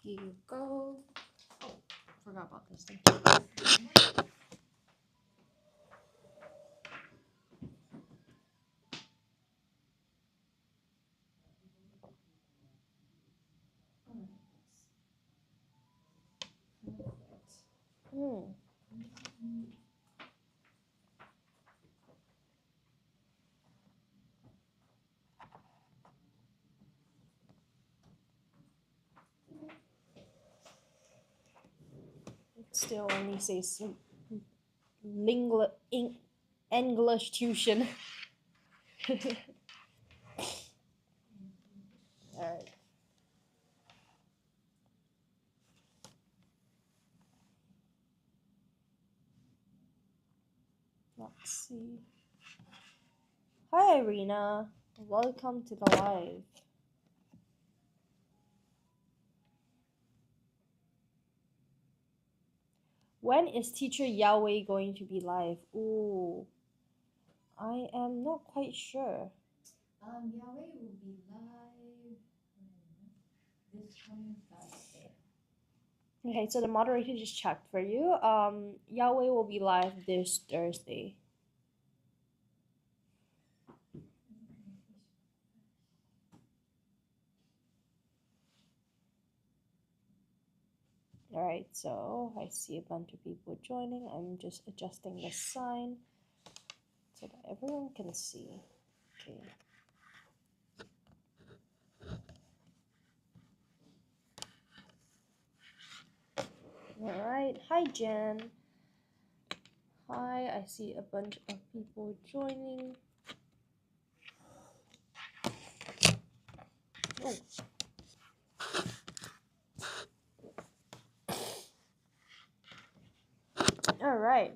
Here you go. Oh, forgot about this thing. Hmm. It still only says English tuition. Alright. Let's see. Hi, Irina. Welcome to the live. When is Teacher Yahweh going to be live? Ooh, I am not quite sure. Yahweh will be live this coming Thursday. Okay, so the moderator just checked for you. Yahweh will be live this Thursday. Alright, so I see a bunch of people joining. I'm just adjusting the sign so that everyone can see. Okay. Alright, hi Jen. Hi, I see a bunch of people joining. Oh. Alright.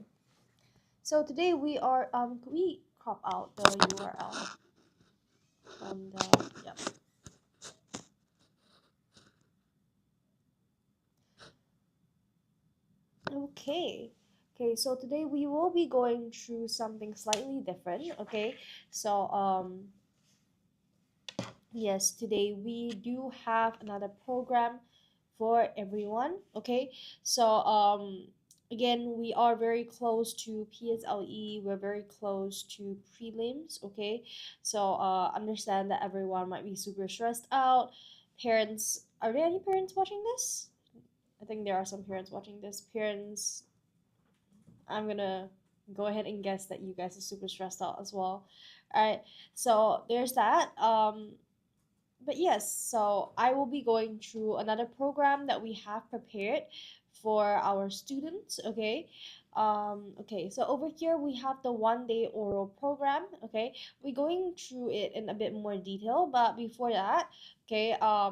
So today we are could we crop out the URL from the yep. Okay. Okay, so today we will be going through something slightly different, okay? So yes, today we do have another program for everyone, okay? So again, we are very close to PSLE, we're very close to prelims, okay? So understand that everyone might be super stressed out. Parents, are there any parents watching this? I think there are some parents watching this. Parents, I'm gonna go ahead and guess that you guys are super stressed out as well. All right, so there's that. But yes, so I will be going through another program that we have prepared for our students. Okay. Okay, so over here we have the 1 day oral program. Okay, we're going through it in a bit more detail, but before that, okay, I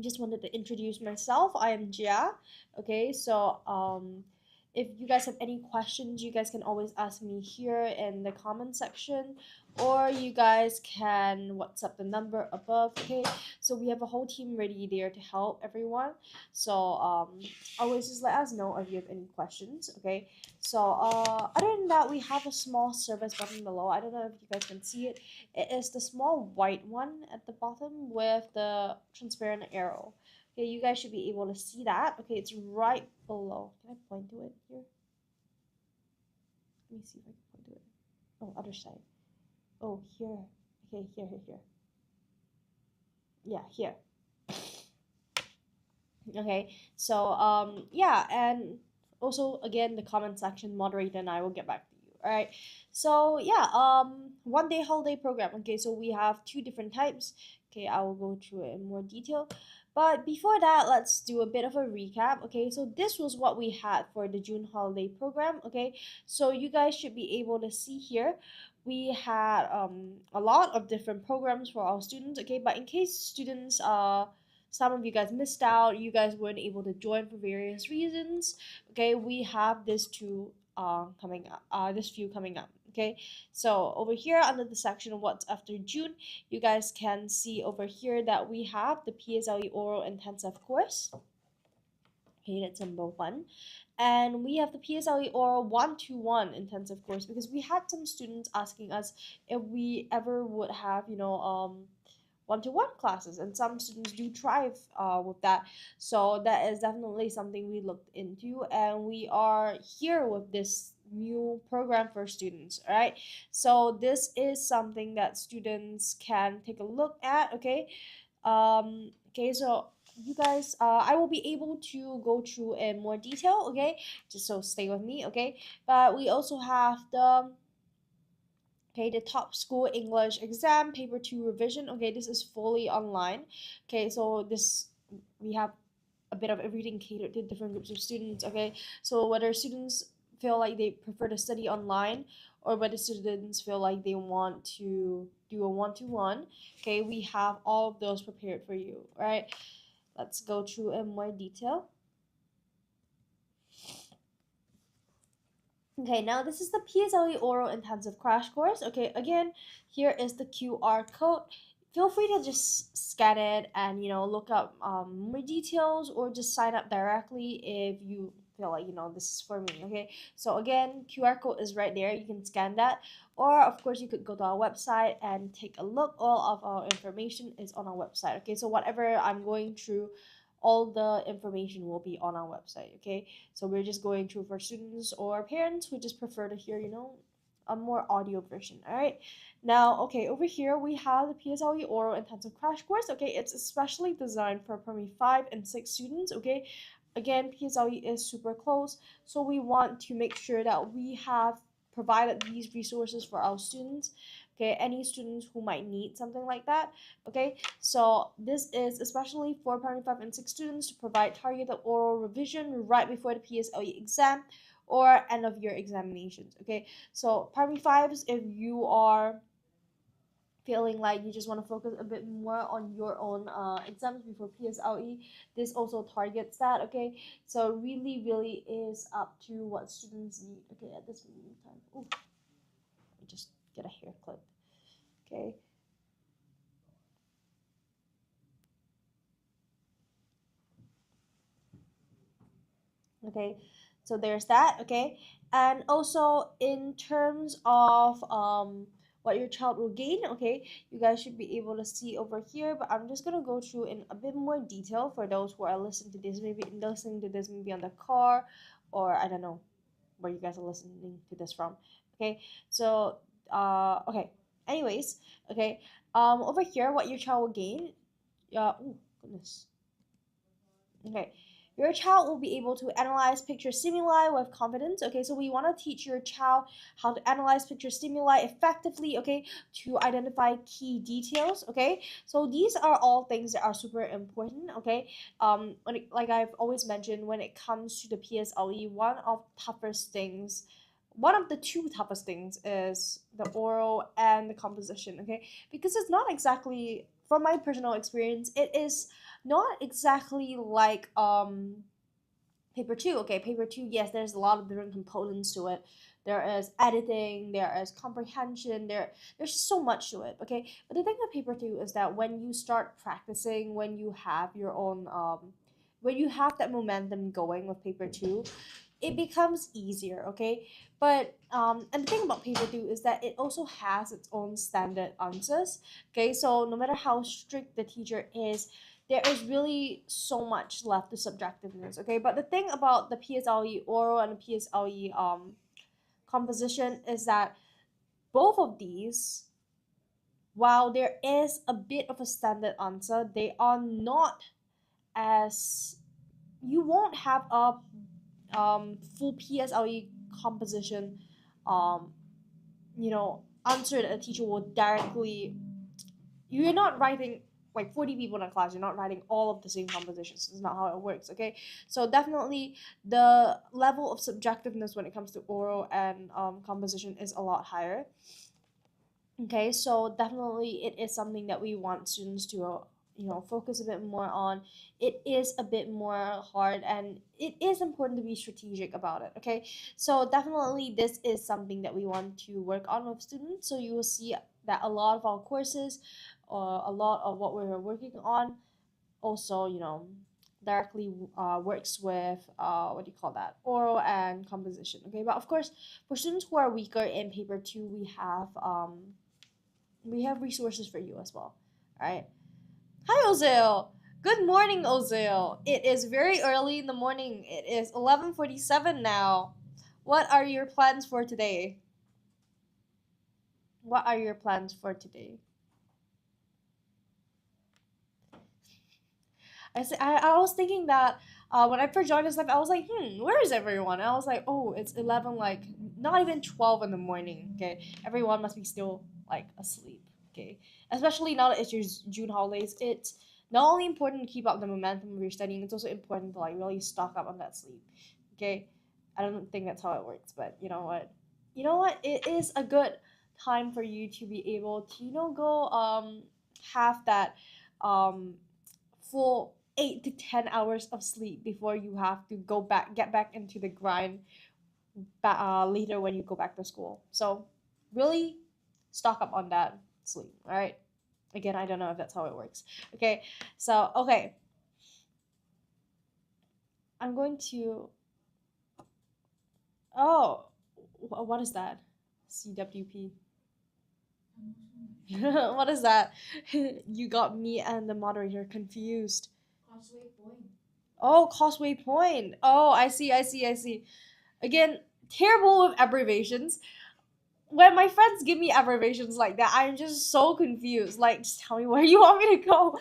just wanted to introduce myself. I am Jia. Okay, so if you guys have any questions, you guys can always ask me here in the comment section, or you guys can WhatsApp the number above. Okay, so we have a whole team ready there to help everyone. So always just let us know if you have any questions. Okay, so other than that, we have a small service button below. I don't know if you guys can see it. It is the small white one at the bottom with the transparent arrow. Okay, you guys should be able to see that. Okay, it's right below. Can I point to it here? Let me see if I can point to it. Oh, other side. Oh, here. Okay, here. Yeah, here. Okay, so yeah, and also again the comment section moderator and I will get back to you. All right, so yeah, 1 day holiday program. Okay, so we have two different types. Okay, I will go through it in more detail, but before that, let's do a bit of a recap. Okay, so this was what we had for the June holiday program. Okay, so you guys should be able to see here we had a lot of different programs for our students. Okay, but in case students some of you guys missed out, you guys weren't able to join for various reasons. Okay, we have this two coming up, this few coming up. Okay, so over here under the section of what's after June, you guys can see over here that we have the PSLE oral intensive course. Okay, that's number one. And we have the PSLE oral 1-to-1 intensive course because we had some students asking us if we ever would have, one-to-one classes, and some students do thrive with that. So that is definitely something we looked into, and we are here with this new program for students. All right, so this is something that students can take a look at. Okay, okay, so you guys, I will be able to go through in more detail. Okay, just so stay with me. Okay, but we also have the top school English exam paper 2 revision. Okay, this is fully online. Okay, so this we have a bit of everything catered to different groups of students. Okay, so whether students feel like they prefer to study online, or whether students feel like they want to do a one-to-one, okay, we have all of those prepared for you. All right, let's go through in more detail. Okay, now this is the PSLE Oral Intensive Crash Course. Okay, again, here is the QR code. Feel free to just scan it and look up more details, or just sign up directly if you feel like this is for me. Okay, so again, QR code is right there. You can scan that, or of course you could go to our website and take a look. All of our information is on our website. Okay, so whatever I'm going through, all the information will be on our website. Okay, so we're just going through for students or parents who just prefer to hear a more audio version. All right, now okay, over here we have the PSLE Oral Intensive Crash Course. Okay, it's especially designed for primary 5 and 6 students. Okay, again, PSLE is super close, so we want to make sure that we have provided these resources for our students. Okay, any students who might need something like that. Okay, so this is especially for primary 5 and 6 students to provide targeted oral revision right before the PSLE exam or end of year examinations. Okay, so primary 5s, if you are feeling like you just want to focus a bit more on your own exams before PSLE, this also targets that. Okay, so really is up to what students need. Okay, at this moment in time. Ooh, let me just get a hair clip. Okay. Okay, so there's that. Okay, and also in terms of what your child will gain, okay, you guys should be able to see over here, but I'm just gonna go through in a bit more detail for those who are listening to this, maybe on the car, or I don't know where you guys are listening to this from. Okay, so okay, anyways, okay, over here, what your child will gain, oh goodness. Okay, your child will be able to analyze picture stimuli with confidence. Okay, so we want to teach your child how to analyze picture stimuli effectively, okay, to identify key details. Okay, so these are all things that are super important. Okay, like I've always mentioned, when it comes to the PSLE, one of the two toughest things is the oral and the composition. Okay, because it's not exactly, from my personal experience, it is not exactly like paper 2. Okay, paper 2, yes, there's a lot of different components to it. There is editing, there is comprehension, there's so much to it. Okay, but the thing with paper 2 is that when you start practicing, when you have your own when you have that momentum going with paper 2, it becomes easier. Okay, but and the thing about paper 2 is that it also has its own standard answers. Okay, so no matter how strict the teacher is, there is really so much left to subjectiveness. Okay, but the thing about the PSLE oral and the PSLE composition is that both of these, while there is a bit of a standard answer, they are not as, you won't have a full PSLE composition um answer that a teacher will directly, you're not writing like 40 people in a class, you're not writing all of the same compositions. It's not how it works. Okay, so definitely the level of subjectiveness when it comes to oral and composition is a lot higher. Okay, so definitely it is something that we want students to focus a bit more on. It is a bit more hard, and it is important to be strategic about it. Okay, so definitely this is something that we want to work on with students. So you will see that a lot of our courses, or a lot of what we're working on, also directly works with what do you call that, oral and composition. Okay, but of course, for students who are weaker in paper 2, we have resources for you as well. All right, Hi, Ozil. Good morning, Ozil. It is very early in the morning. It is 11:47 now. What are your plans for today? What are your plans for today? I was thinking that when I first joined this life, I was like, where is everyone? And I was like, oh, it's 11, like not even 12 in the morning. Okay, everyone must be still like asleep. Okay, especially now that it's your June holidays. It's not only important to keep up the momentum of your studying, it's also important to like really stock up on that sleep. Okay, I don't think that's how it works, but you know what? You know what? It is a good time for you to be able to go have that um full 8 to 10 hours of sleep before you have to get back into the grind later when you go back to school. So really stock up on that sleep. All right. Again, I don't know if that's how it works. Okay. So okay, I'm going to. Oh, what is that? CWP. What is that? You got me and the moderator confused. Causeway Point. Oh, Causeway Point. Oh, I see. Again, terrible with abbreviations. When my friends give me abbreviations like that, I'm just so confused. Like, just tell me where you want me to go.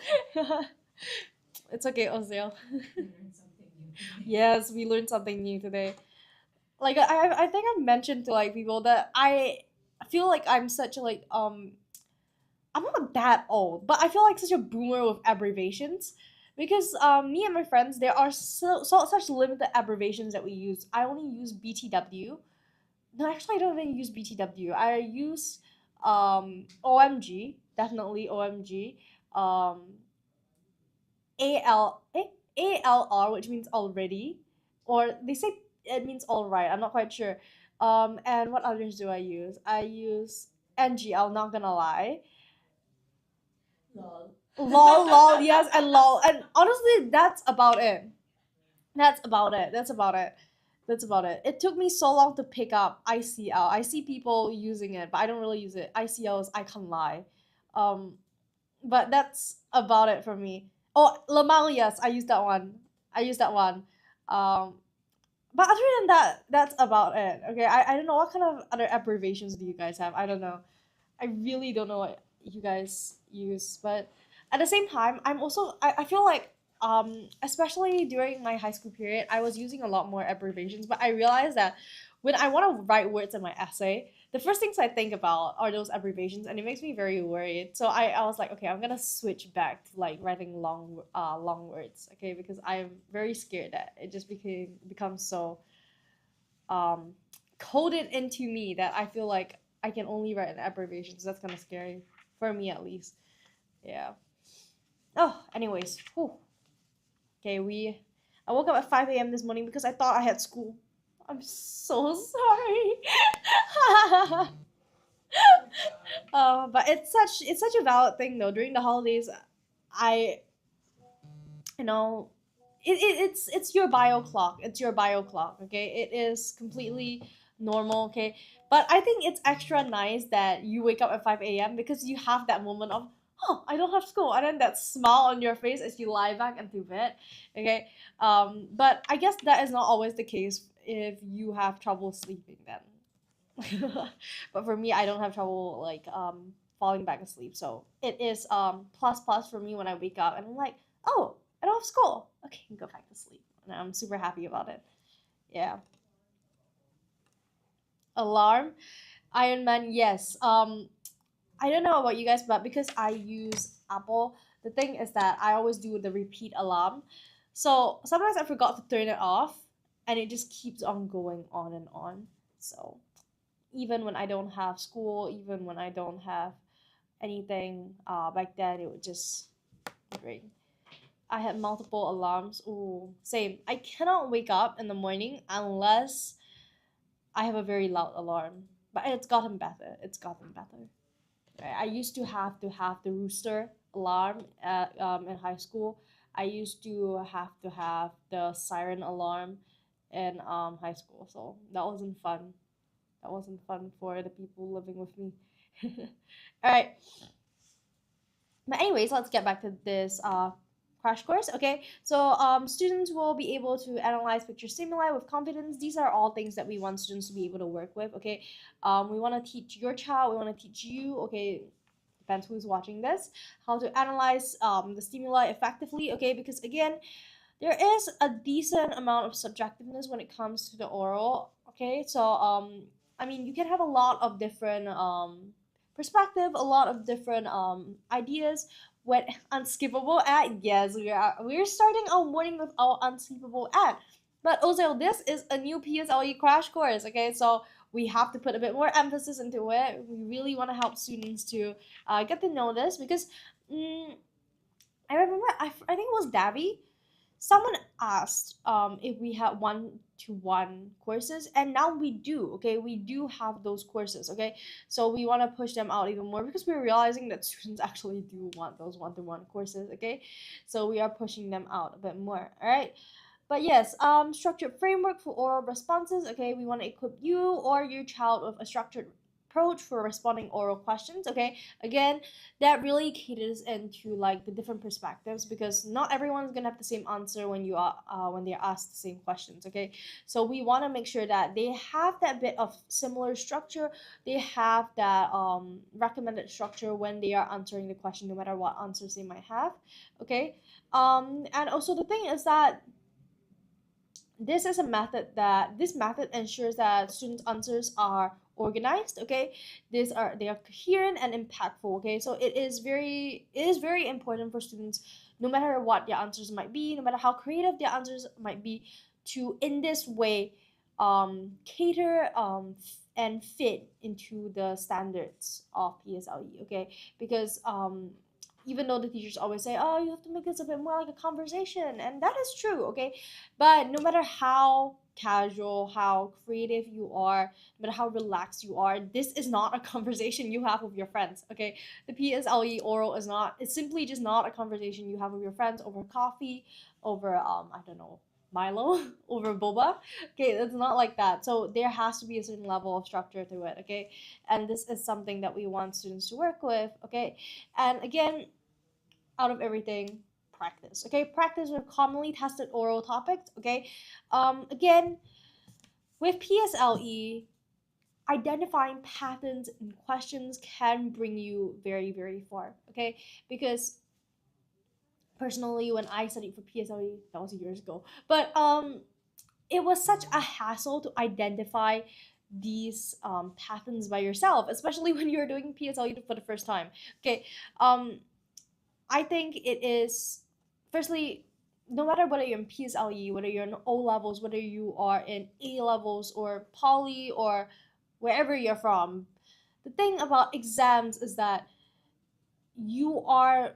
It's okay, Ozil. We learned something new today. Yes, we learned something new today. Like I think I've mentioned to like people that I feel like I'm such a I'm not that old, but I feel like such a boomer with abbreviations because me and my friends there are such limited abbreviations that we use. I only use BTW. No, actually, I don't even use BTW. I use OMG, definitely OMG. Um, ALR, which means already, or they say it means all right. I'm not quite sure. And what others do I use? I use NGL. Not gonna lie. Lol. Lol, yes, and lol, and honestly, that's about it. That's about it. It took me so long to pick up ICL. I see people using it, but I don't really use it. ICL is I can lie. Um, but that's about it for me. Oh, Lamau, yes, I use that one. I use that one. Um, but other than that, that's about it. Okay, I don't know what kind of other abbreviations do you guys have. I don't know. I really don't know what you guys use, but at the same time, I feel like especially during my high school period, I was using a lot more abbreviations, but I realized that when I want to write words in my essay, the first things I think about are those abbreviations, and it makes me very worried. So I was like, okay, I'm gonna switch back to like writing long words, okay, because I'm very scared that it just becomes so um, coded into me that I feel like I can only write in abbreviations. That's kind of scary for me, at least. Yeah. Oh, anyways, whew. Okay, I woke up at 5 a.m. this morning because I thought I had school. I'm so sorry. But it's such a valid thing though. During the holidays, I you know it's your bio clock. It's your bio clock. Okay, it is completely normal. Okay, but I think it's extra nice that you wake up at 5 a.m. because you have that moment of oh, I don't have school, and then that smile on your face as you lie back into bed. Okay, but I guess that is not always the case if you have trouble sleeping then. But for me, I don't have trouble like falling back asleep, so it is plus plus for me when I wake up and I'm like, oh, I don't have school. Okay, I can go back to sleep, and I'm super happy about it. Yeah. Alarm, Iron Man, yes. I don't know about you guys, but because I use Apple, the thing is that I always do the repeat alarm. So sometimes I forgot to turn it off, and it just keeps on going on and on. So even when I don't have school, even when I don't have anything, back then it would just ring. I had multiple alarms. Ooh, same. I cannot wake up in the morning unless I have a very loud alarm. But it's gotten better. It's gotten better. Right? I used to have the rooster alarm in high school. I used to have the siren alarm in high school. So that wasn't fun. That wasn't fun for the people living with me. All right. But anyways, let's get back to this crash course. Okay, so students will be able to analyze picture stimuli with confidence. These are all things that we want students to be able to work with. Okay, we want to teach your child, we want to teach you. Okay, depends who's watching this, how to analyze the stimuli effectively. Okay, because again, there is a decent amount of subjectiveness when it comes to the oral. Okay, so I mean, you can have a lot of different perspective, a lot of different ideas. When unskippable ad, yes, we're starting our morning with our unskippable ad. But also, this is a new PSLE crash course. Okay, so we have to put a bit more emphasis into it. We really want to help students to get to know this because I remember I think it was Davy, someone asked if we had one-to-one courses, and now we do. Okay, we do have those courses. Okay, so we want to push them out even more because we're realizing that students actually do want those one-to-one courses. Okay, so we are pushing them out a bit more. All right. But yes, structured framework for oral responses. Okay, we want to equip you or your child with a structured approach for responding oral questions. Okay, again, that really caters into like the different perspectives because not everyone's gonna have the same answer when you are when they're asked the same questions. Okay, so we want to make sure that they have that bit of similar structure. They have that recommended structure when they are answering the question, no matter what answers they might have. Okay, and also the thing is that this method ensures that students answers are organized. Okay, they are coherent and impactful. Okay, so it is very important for students, no matter what their answers might be, no matter how creative their answers might be, to in this way cater and fit into the standards of PSLE. Okay, because even though the teachers always say, oh, you have to make this a bit more like a conversation, and that is true. Okay, but no matter how casual, how creative you are, no matter how relaxed you are, this is not a conversation you have with your friends. Okay, the PSLE oral is not. It's simply just not a conversation you have with your friends over coffee, over I don't know, Milo, over boba. Okay, it's not like that. So there has to be a certain level of structure to it. Okay, and this is something that we want students to work with. Okay, and again, out of everything, practice. Okay, practice with commonly tested oral topics. Okay, again, with PSLE, identifying patterns in questions can bring you very, very far. Okay, because personally, when I studied for PSLE, that was years ago, but it was such a hassle to identify these patterns by yourself, especially when you're doing PSLE for the first time. Okay, um, I think it is, firstly, no matter whether you're in PSLE, whether you're in O levels, whether you are in A levels or poly or wherever you're from, the thing about exams is that you are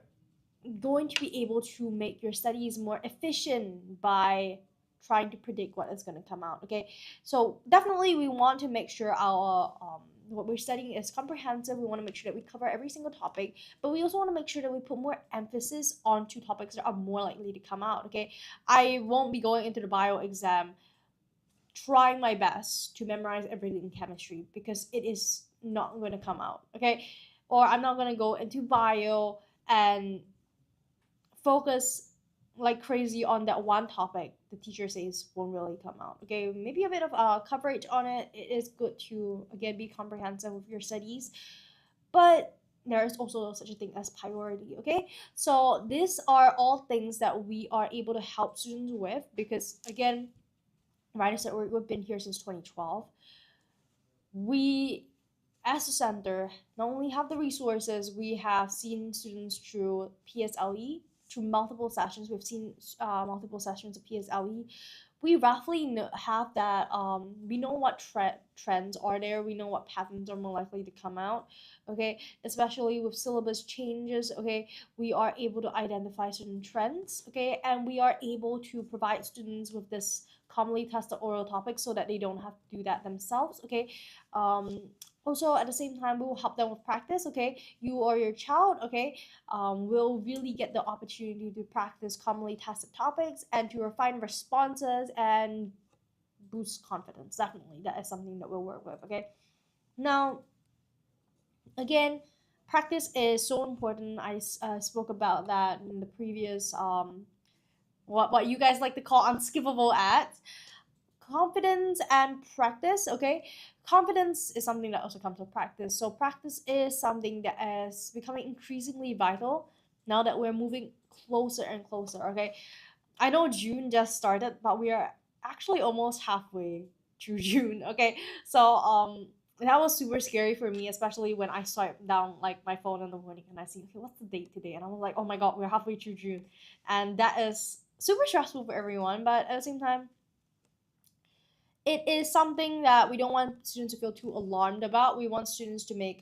going to be able to make your studies more efficient by trying to predict what is going to come out. Okay, so definitely we want to make sure our what we're studying is comprehensive. We want to make sure that we cover every single topic, but we also want to make sure that we put more emphasis onto topics that are more likely to come out. Okay, I won't be going into the bio exam trying my best to memorize everything in chemistry because it is not going to come out. Okay, or I'm not going to go into bio and focus like crazy on that one topic the teacher says won't really come out. Okay, maybe a bit of coverage on it. It is good to again be comprehensive with your studies, but there is also such a thing as priority. Okay, so these are all things that we are able to help students with because again, right, I said we've been here since 2012. We as a center not only have the resources, we have seen students through PSLE, through multiple sessions. We've seen multiple sessions of PSLE. We roughly have that. We know what trends are there. We know what patterns are more likely to come out. Okay, especially with syllabus changes. Okay, we are able to identify certain trends. Okay, and we are able to provide students with this commonly tested oral topics so that they don't have to do that themselves. Okay, um, also at the same time we will help them with practice. Okay, you or your child, okay, will really get the opportunity to practice commonly tested topics and to refine responses and boost confidence. Definitely that is something that we'll work with. Okay, now again, practice is so important. I spoke about that in the previous what you guys like to call unskippable ads. Confidence and practice, okay? Confidence is something that also comes with practice. So practice is something that is becoming increasingly vital now that we're moving closer and closer, okay? I know June just started, but we are actually almost halfway through June, okay? So that was super scary for me, especially when I swiped down like my phone in the morning and I see, okay, what's the date today? And I was like, oh my god, we're halfway through June. And that is super stressful for everyone, but at the same time, it is something that we don't want students to feel too alarmed about. We want students to make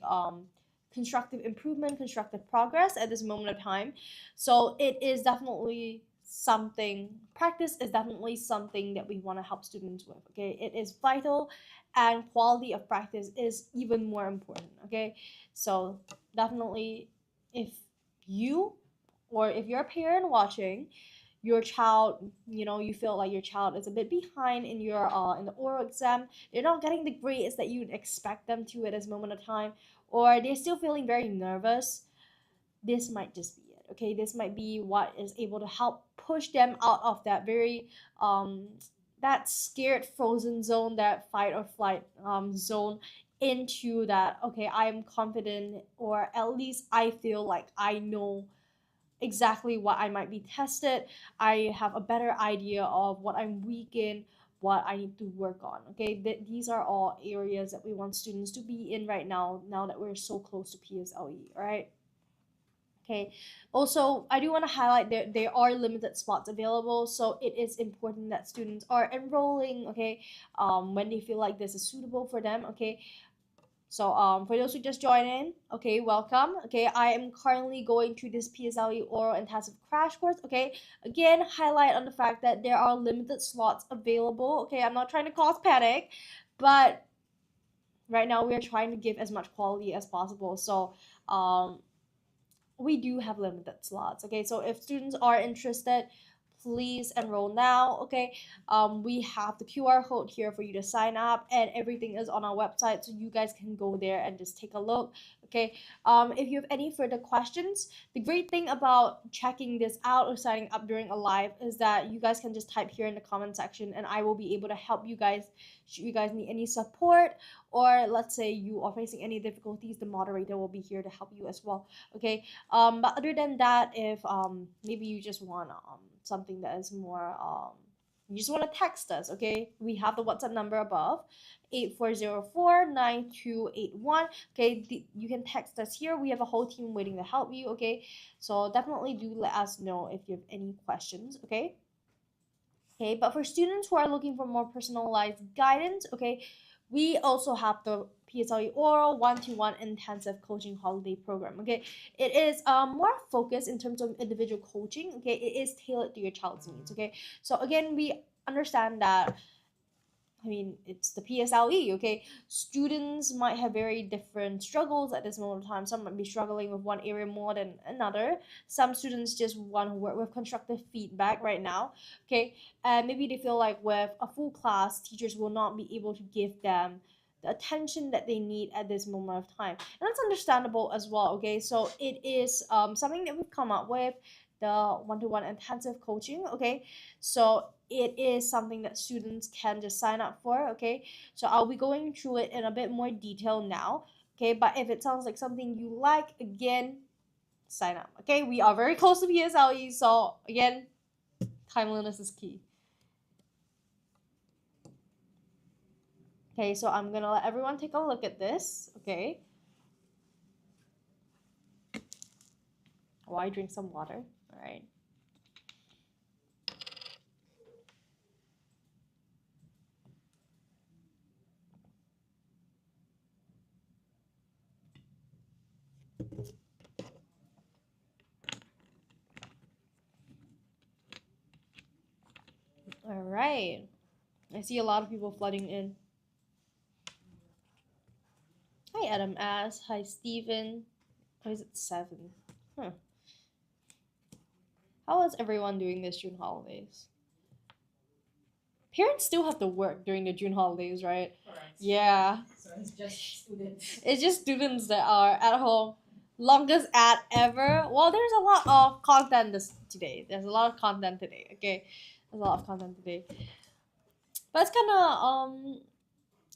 constructive improvement, constructive progress at this moment of time. So it is definitely something, practice is definitely something that we want to help students with. Okay, it is vital, and quality of practice is even more important. Okay, so definitely, if you or if you're a parent watching, your child, you feel like your child is a bit behind in the oral exam, they're not getting the grades that you'd expect them to at this moment of time, or they're still feeling very nervous, this might just be it. Okay, this might be what is able to help push them out of that very that scared frozen zone, that fight or flight zone, into that, okay, I am confident, or at least I feel like I know exactly what I might be tested. I have a better idea of what I'm weak in, what I need to work on. Okay, these are all areas that we want students to be in right now, now that we're so close to PSLE, right? Okay. Also, I do want to highlight there are limited spots available, so it is important that students are enrolling. Okay, when they feel like this is suitable for them. Okay, so for those who just joined in, okay, welcome. Okay, I am currently going through this PSLE oral intensive crash course. Okay, again, highlight on the fact that there are limited slots available. Okay, I'm not trying to cause panic, but right now we are trying to give as much quality as possible. So we do have limited slots. Okay, so if students are interested, please enroll now. Okay, we have the QR code here for you to sign up, and everything is on our website, so you guys can go there and just take a look. Okay, if you have any further questions, the great thing about checking this out or signing up during a live is that you guys can just type here in the comment section, and I will be able to help you guys. Should you guys need any support, or let's say you are facing any difficulties, the moderator will be here to help you as well. Okay, but other than that, if maybe you just want something that is more you just want to text us, okay? We have the WhatsApp number above, 8404-9281. Okay, you can text us here. We have a whole team waiting to help you, okay? So definitely do let us know if you have any questions, okay? Okay, but for students who are looking for more personalized guidance, okay, we also have the PSLE Oral one-to-one intensive coaching holiday program. Okay, it is more focused in terms of individual coaching. Okay, it is tailored to your child's needs. Okay, so again, we understand that, I mean, it's the PSLE, okay? Students might have very different struggles at this moment of time. Some might be struggling with one area more than another. Some students just want to work with constructive feedback right now, okay? And maybe they feel like with a full class, teachers will not be able to give them the attention that they need at this moment of time. And that's understandable as well, okay? So it is something that we've come up with, the one-to-one intensive coaching, okay? So it is something that students can just sign up for, okay? So I'll be going through it in a bit more detail now, okay? But if it sounds like something you like, again, sign up, okay? We are very close to PSLE, so again, timeliness is key. Okay, so I'm gonna let everyone take a look at this, okay? While I drink some water, all right? All right. I see a lot of people flooding in. Hi, Adam S. Hi, Steven. Why is it 7? Huh. How is everyone doing this June holidays? Parents still have to work during the June holidays, right? Correct. Yeah. So it's just students. It's just students that are at home. Longest ad ever. Well, there's a lot of content today. There's a lot of content today. Okay, there's a lot of content today. But it's kind of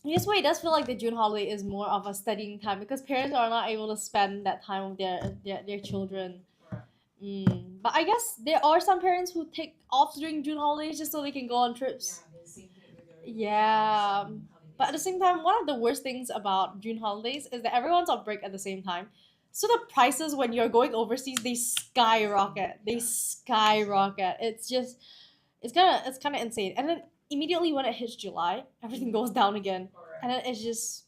this way, it does feel like the June holiday is more of a studying time because parents are not able to spend that time with their children. Correct. But I guess there are some parents who take off during June holidays just so they can go on trips. Yeah, they sync it with their Yeah. holiday But at the same time, one of the worst things about June holidays is that everyone's on break at the same time. So the prices when you're going overseas, they skyrocket. They skyrocket. It's kind of insane. And then immediately when it hits July, everything goes down again. Correct. And then it's just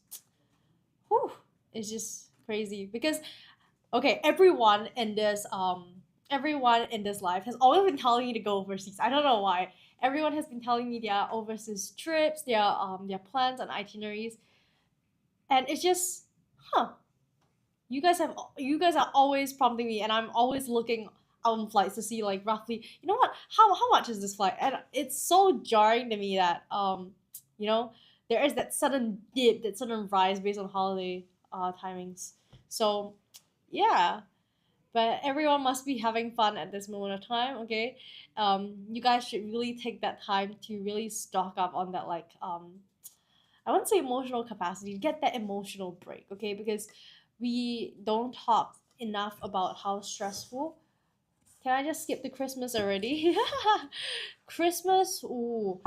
whew, it's just crazy because okay, everyone in this life has always been telling me to go overseas. I don't know why. Everyone has been telling me their overseas trips, their plans and itineraries, and it's just, huh? You guys are always prompting me, and I'm always looking on flights to see like roughly, you know what? How much is this flight? And it's so jarring to me that you know, there is that sudden dip, that sudden rise based on holiday timings. So yeah, but everyone must be having fun at this moment of time, okay? You guys should really take that time to really stock up on that, like I wouldn't say emotional capacity, get that emotional break, okay? Because we don't talk enough about how stressful. Can I just skip the Christmas already? Christmas, ooh,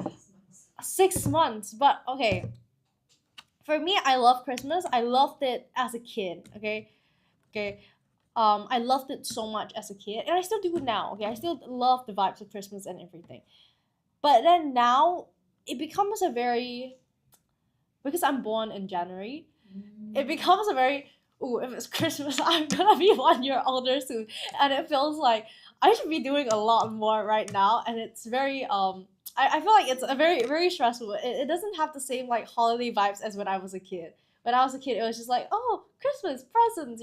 6 months. But okay, for me, I love Christmas. I loved it as a kid. Okay, okay. I loved it so much as a kid, and I still do now. Okay, I still love the vibes of Christmas and everything. But then now, it becomes a very, because I'm born in January, it becomes a very, ooh, if it's Christmas, I'm gonna be 1 year older soon, and it feels like I should be doing a lot more right now, and it's very I feel like it's a very stressful. It doesn't have the same like holiday vibes as when I was a kid. When I was a kid, it was just like, oh, Christmas presents,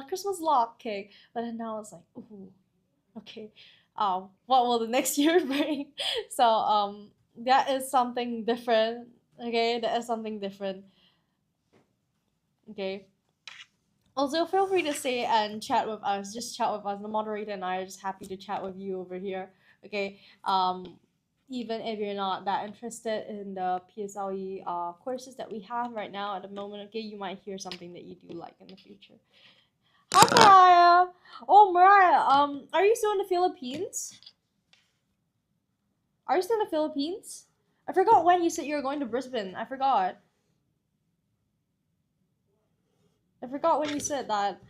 Christmas lock cake. But then now it's like, ooh, okay, what will the next year bring? So that is something different. Okay, that is something different. Okay. Also, feel free to stay and chat with us. Just chat with us. The moderator and I are just happy to chat with you over here. Okay. Even if you're not that interested in the PSLE courses that we have right now at the moment, okay, you might hear something that you do like in the future. Hi, Mariah. Oh, Mariah. Are you still in the Philippines? Are you still in the Philippines? I forgot when you said you were going to Brisbane. I forgot. I forgot when you said that.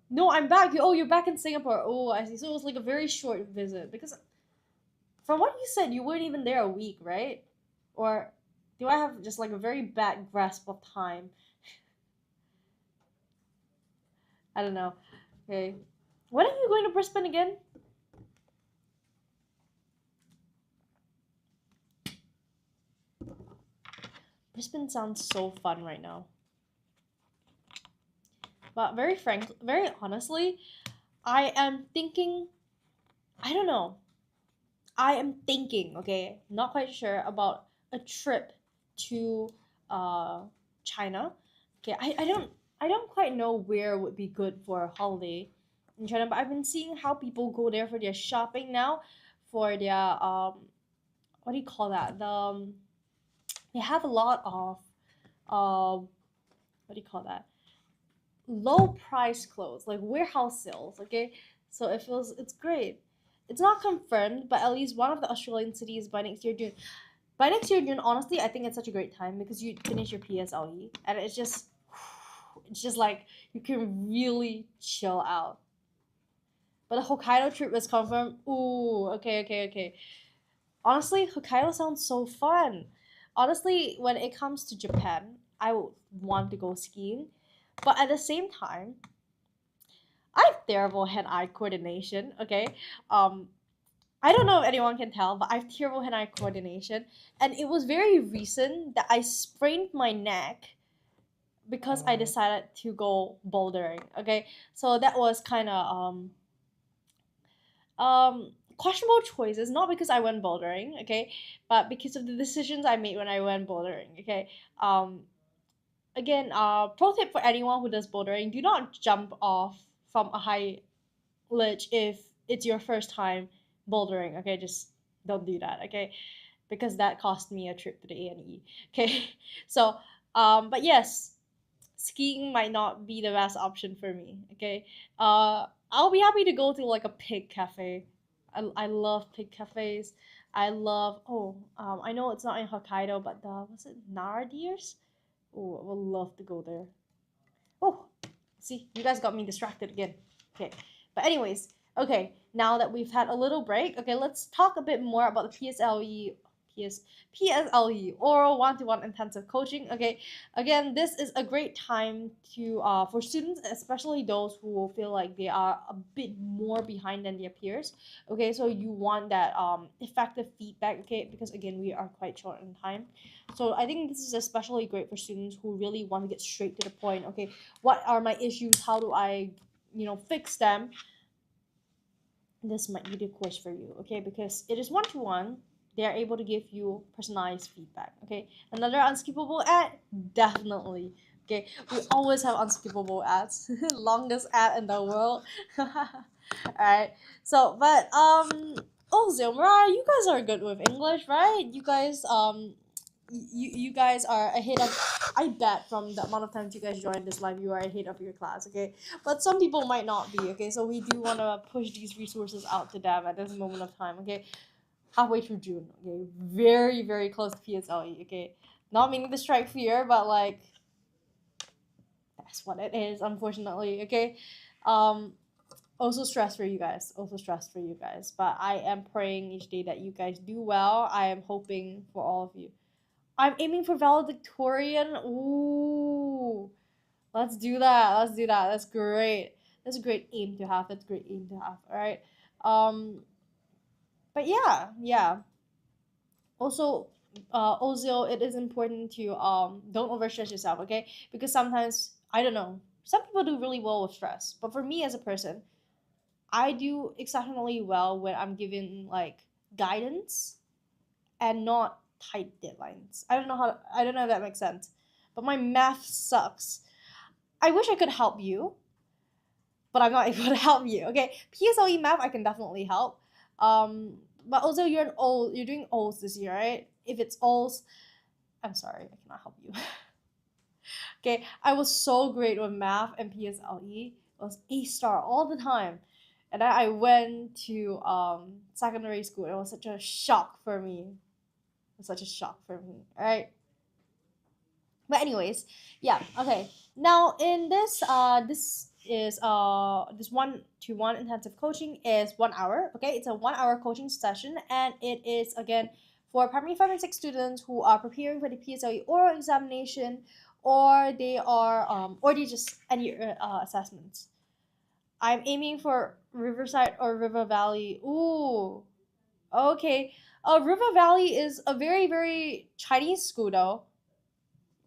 No, I'm back. Oh, you're back in Singapore. Oh, I see. So it was like a very short visit because from what you said, you weren't even there a week, right? Or do I have just like a very bad grasp of time? I don't know. Okay. When are you going to Brisbane again? Brisbane sounds so fun right now. But very honestly, I am thinking, I don't know. I am thinking, okay, not quite sure about a trip to uh China. Okay, I don't quite know where would be good for a holiday in China, but I've been seeing how people go there for their shopping now, for their what do you call that? They have a lot of what do you call that? Low price clothes, like warehouse sales, okay? So it's great. It's not confirmed, but at least one of the Australian cities by next year June. By next year June, honestly, I think it's such a great time because you finish your PSLE and it's just like you can really chill out. But the Hokkaido trip is confirmed. Ooh, okay, okay, okay. Honestly, Hokkaido sounds so fun. Honestly, when it comes to Japan, I would want to go skiing. But at the same time, I have terrible hand-eye coordination. Okay, um, I don't know if anyone can tell, but I have terrible hand-eye coordination, and it was very recent that I sprained my neck because I decided to go bouldering. Okay, so that was kind of questionable choices, not because I went bouldering, okay, but because of the decisions I made when I went bouldering. Okay, um, again, pro tip for anyone who does bouldering: do not jump off from a high ledge if it's your first time bouldering. Okay, just don't do that. Okay, because that cost me a trip to the A&E. Okay, so but yes, skiing might not be the best option for me. Okay, I'll be happy to go to like a pig cafe. I love pig cafes. I love, oh, I know it's not in Hokkaido, but the, was it Nara Deers? Oh, I would love to go there. Oh, see, you guys got me distracted again. Okay, but anyways, okay, now that we've had a little break, okay, let's talk a bit more about the PSLE, PSLE, oral one-to-one intensive coaching. Okay, again, this is a great time to for students, especially those who feel like they are a bit more behind than their peers. Okay, so you want that effective feedback. Okay, because again, we are quite short on time. So I think this is especially great for students who really want to get straight to the point. Okay, what are my issues? How do I, fix them? This might be the course for you. Okay, because it is one to one. They are able to give you personalized feedback. Okay, another unskippable ad, definitely. Okay, we always have unskippable ads. Longest ad in the world. All right. So, but oh, Zilmara, you guys are good with English, right? You guys you guys are ahead of, I bet from the amount of times you guys joined this live, you are ahead of your class. Okay, but some people might not be. Okay, so we do want to push these resources out to them at this moment of time. Okay, halfway through June. Okay, very very close to PSLE. Okay, not meaning to strike fear, but like that's what it is, unfortunately. Okay, um also stress for you guys, also stress for you guys, but I am praying each day that you guys do well. I am hoping for all of you. I'm aiming for valedictorian. Ooh, let's do that. Let's do that. That's great. That's a great aim to have. That's a great aim to have. All right. But yeah, yeah. Also, Ozil, it is important to don't overstress yourself. Okay, because sometimes I don't know. Some people do really well with stress, but for me as a person, I do exceptionally well when I'm given like guidance and not tight deadlines. I don't know if that makes sense. But my math sucks. I wish I could help you, but I'm not able to help you. Okay, PSLE math I can definitely help. But also you're doing O's this year, right? If it's O's, I'm sorry, I cannot help you. Okay, I was so great with math and PSLE. I was A star all the time. And then I went to secondary school. It was such a shock for me. It was such a shock for me. Alright. But anyways, yeah, okay. Now in this this 1-to-1 intensive coaching is 1 hour. Okay, it's a 1 hour coaching session, and it is again for primary 5 and 6 students who are preparing for the PSLE oral examination, or they just any assessments. I'm aiming for Riverside or River Valley. Ooh, okay. River Valley is a very very Chinese school though.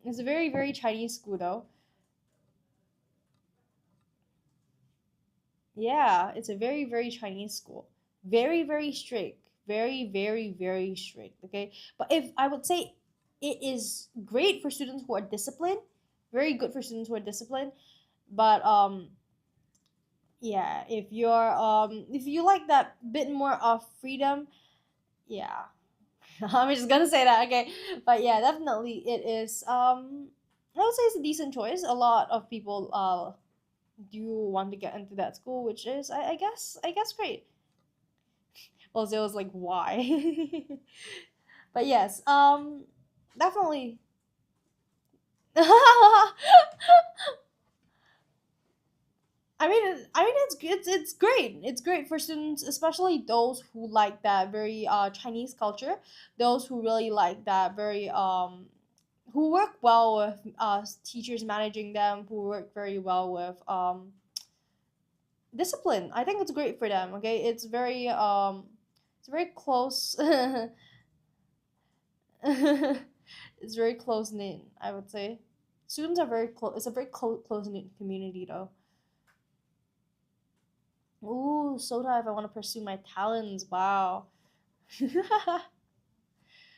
It's a very, very Chinese school though. Yeah, it's a very, very Chinese school. Very, very strict. Very, very, very strict. Okay. But if I would say it is great for students who are disciplined, very good for students who are disciplined. But yeah, if you like that bit more of freedom, yeah. I'm just gonna say that, okay. But yeah, definitely it is I would say it's a decent choice. A lot of people do want to get into that school, which is I guess great. Well, Zill's like why, but yes, definitely. It's great. It's great for students, especially those who like that very Chinese culture, those who really like that very who work well with teachers managing them, who work very well with discipline. I think it's great for them. Okay, it's very close. It's very close knit. I would say students are very close. It's a very close knit community though. Ooh, soda if I want to pursue my talents. Wow,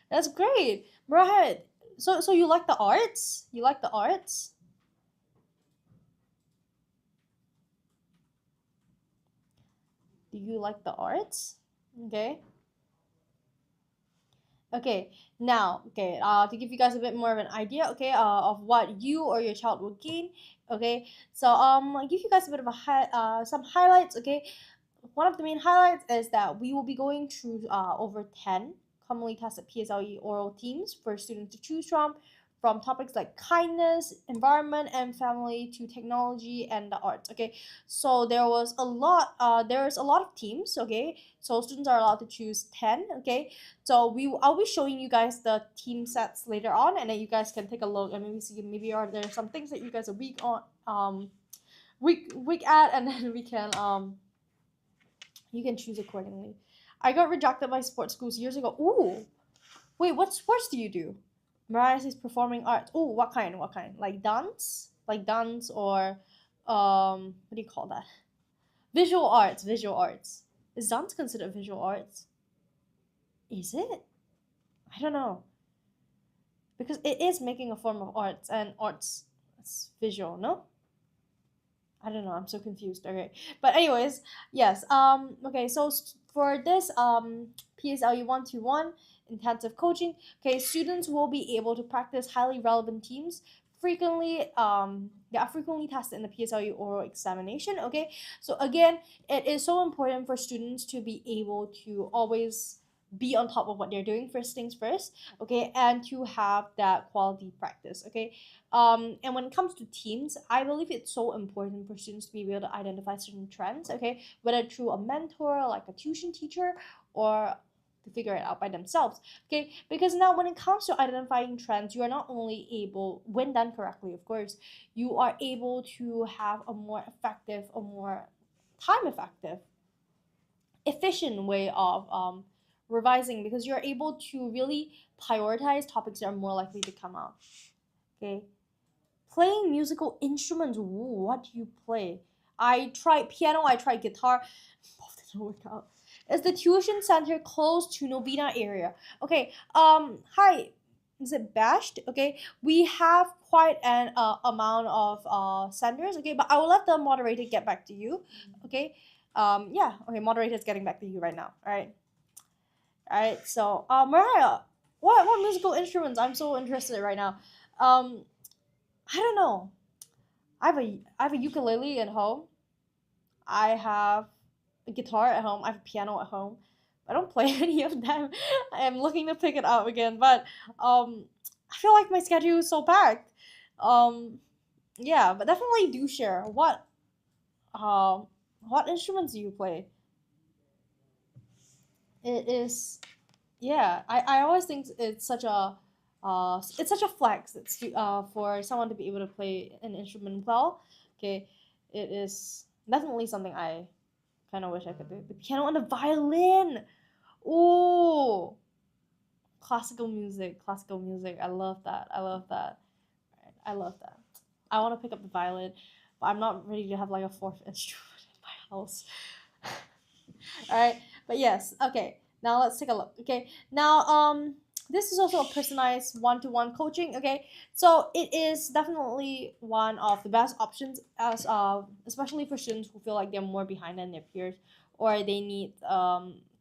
that's great, Brad. so you like the arts? You like the arts? Do you like the arts? Okay. Okay, now, okay, to give you guys a bit more of an idea, okay, of what you or your child will gain, okay. So, I'll give you guys a bit of some highlights, okay. One of the main highlights is that we will be going through over 10 commonly tested PSLE oral themes for students to choose from topics like kindness, environment, and family to technology and the arts. Okay, so there's a lot of themes. Okay, so students are allowed to choose 10. Okay, so I'll be showing you guys the team sets later on, and then you guys can take a look and maybe see maybe are there some things that you guys are weak on weak at, and then we can you can choose accordingly. I got rejected by sports schools years ago. Ooh, wait, what sports do you do? Mariah says performing arts. Ooh, what kind? What kind? Like dance? Like dance or what do you call that? Visual arts. Visual arts. Is dance considered visual arts? Is it? I don't know. Because it is making a form of arts and arts it's visual, no? I don't know. I'm so confused. Okay, but anyways, yes. Okay. So for this PSLE 121 intensive coaching, okay, students will be able to practice highly relevant teams frequently. They are frequently tested in the PSLE oral examination. Okay. So again, it is so important for students to be able to always be on top of what they're doing first things first, okay, and to have that quality practice, okay. And when it comes to teams, I believe it's so important for students to be able to identify certain trends, okay, whether through a mentor like a tuition teacher or to figure it out by themselves, okay, because now when it comes to identifying trends, you are not only able, when done correctly of course, you are able to have a more effective, a more time effective, efficient way of revising, because you're able to really prioritize topics that are more likely to come out, okay. Playing musical instruments. Ooh, what do you play? I tried piano, I tried guitar. Both didn't work out. Is the tuition center close to Novena area? Okay, hi. Is it bashed? Okay, we have quite an amount of centers. Okay, but I will let the moderator get back to you. Okay, yeah. Okay, moderator is getting back to you right now. All right, all right. So, Mariah, what musical instruments? I'm so interested right now. Um, I don't know. I have a ukulele at home. I have a guitar at home. I have a piano at home. I don't play any of them. I'm looking to pick it up again, but I feel like my schedule is so packed. Um, yeah, but definitely do share um what instruments do you play? It is yeah. I always think it's such a flex. It's for someone to be able to play an instrument well. Okay, it is definitely something I kind of wish I could do. The piano and the violin. Ooh, classical music, classical music. I love that. I love that. I love that. I want to pick up the violin, but I'm not ready to have like a fourth instrument in my house. All right, but yes, okay. Now let's take a look. Okay, now this is also a personalized one-to-one coaching. Okay, so it is definitely one of the best options as especially for students who feel like they're more behind than their peers or they need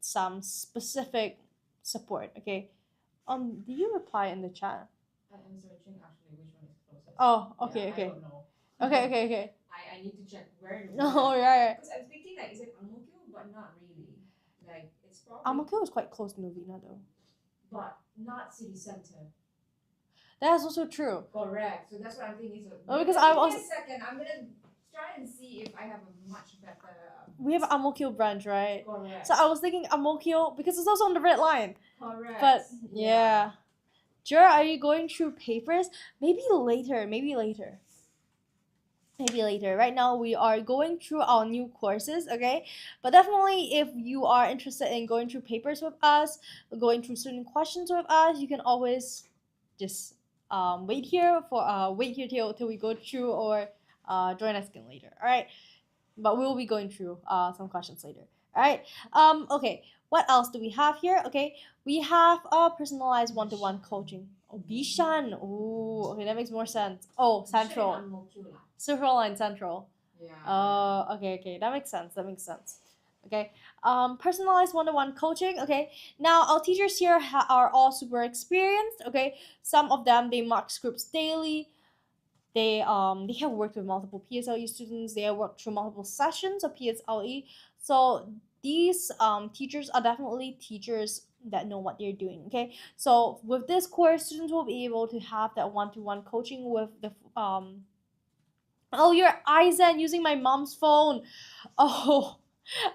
some specific support. Okay, do you reply in the chat? I'm searching actually which one is closest. Oh, okay, Yeah, okay, I don't know. okay. I need to check where and No, where. right. Because I'm thinking like, is it Ang Mo Kio? But not really. Like, it's Ang probably, Mo Kio is quite close to Novena though. but not city center. That is also true. Correct. So that's what I'm thinking. So Oh, because give I me was a second. I'm gonna try and see if I have a much better. we have Ang Mo Kio branch, right? Correct. So I was thinking Ang Mo Kio because it's also on the red line. Correct. But yeah. Jura, are you going through papers? Maybe later. Maybe later. Maybe later. Right now, we are going through our new courses, okay? But definitely, if you are interested in going through papers with us, going through certain questions with us, you can always just wait here till we go through or join us again later. All right, but we will be going through some questions later. All right. Okay. What else do we have here? Okay, we have a personalized one-to-one coaching. Oh, Bishan. Oh, okay, that makes more sense. Oh, Central. Central Line Central. Okay, that makes sense. That makes sense. Okay, personalized one-to-one coaching. Okay, now our teachers here are all super experienced. Okay, some of them they mark scripts daily. They have worked with multiple PSLE students. They have worked through multiple sessions of PSLE. So these teachers are definitely teachers that know what they're doing. Okay, so with this course, students will be able to have that one-to-one coaching with the Oh, you're Aizen using my mom's phone. Oh,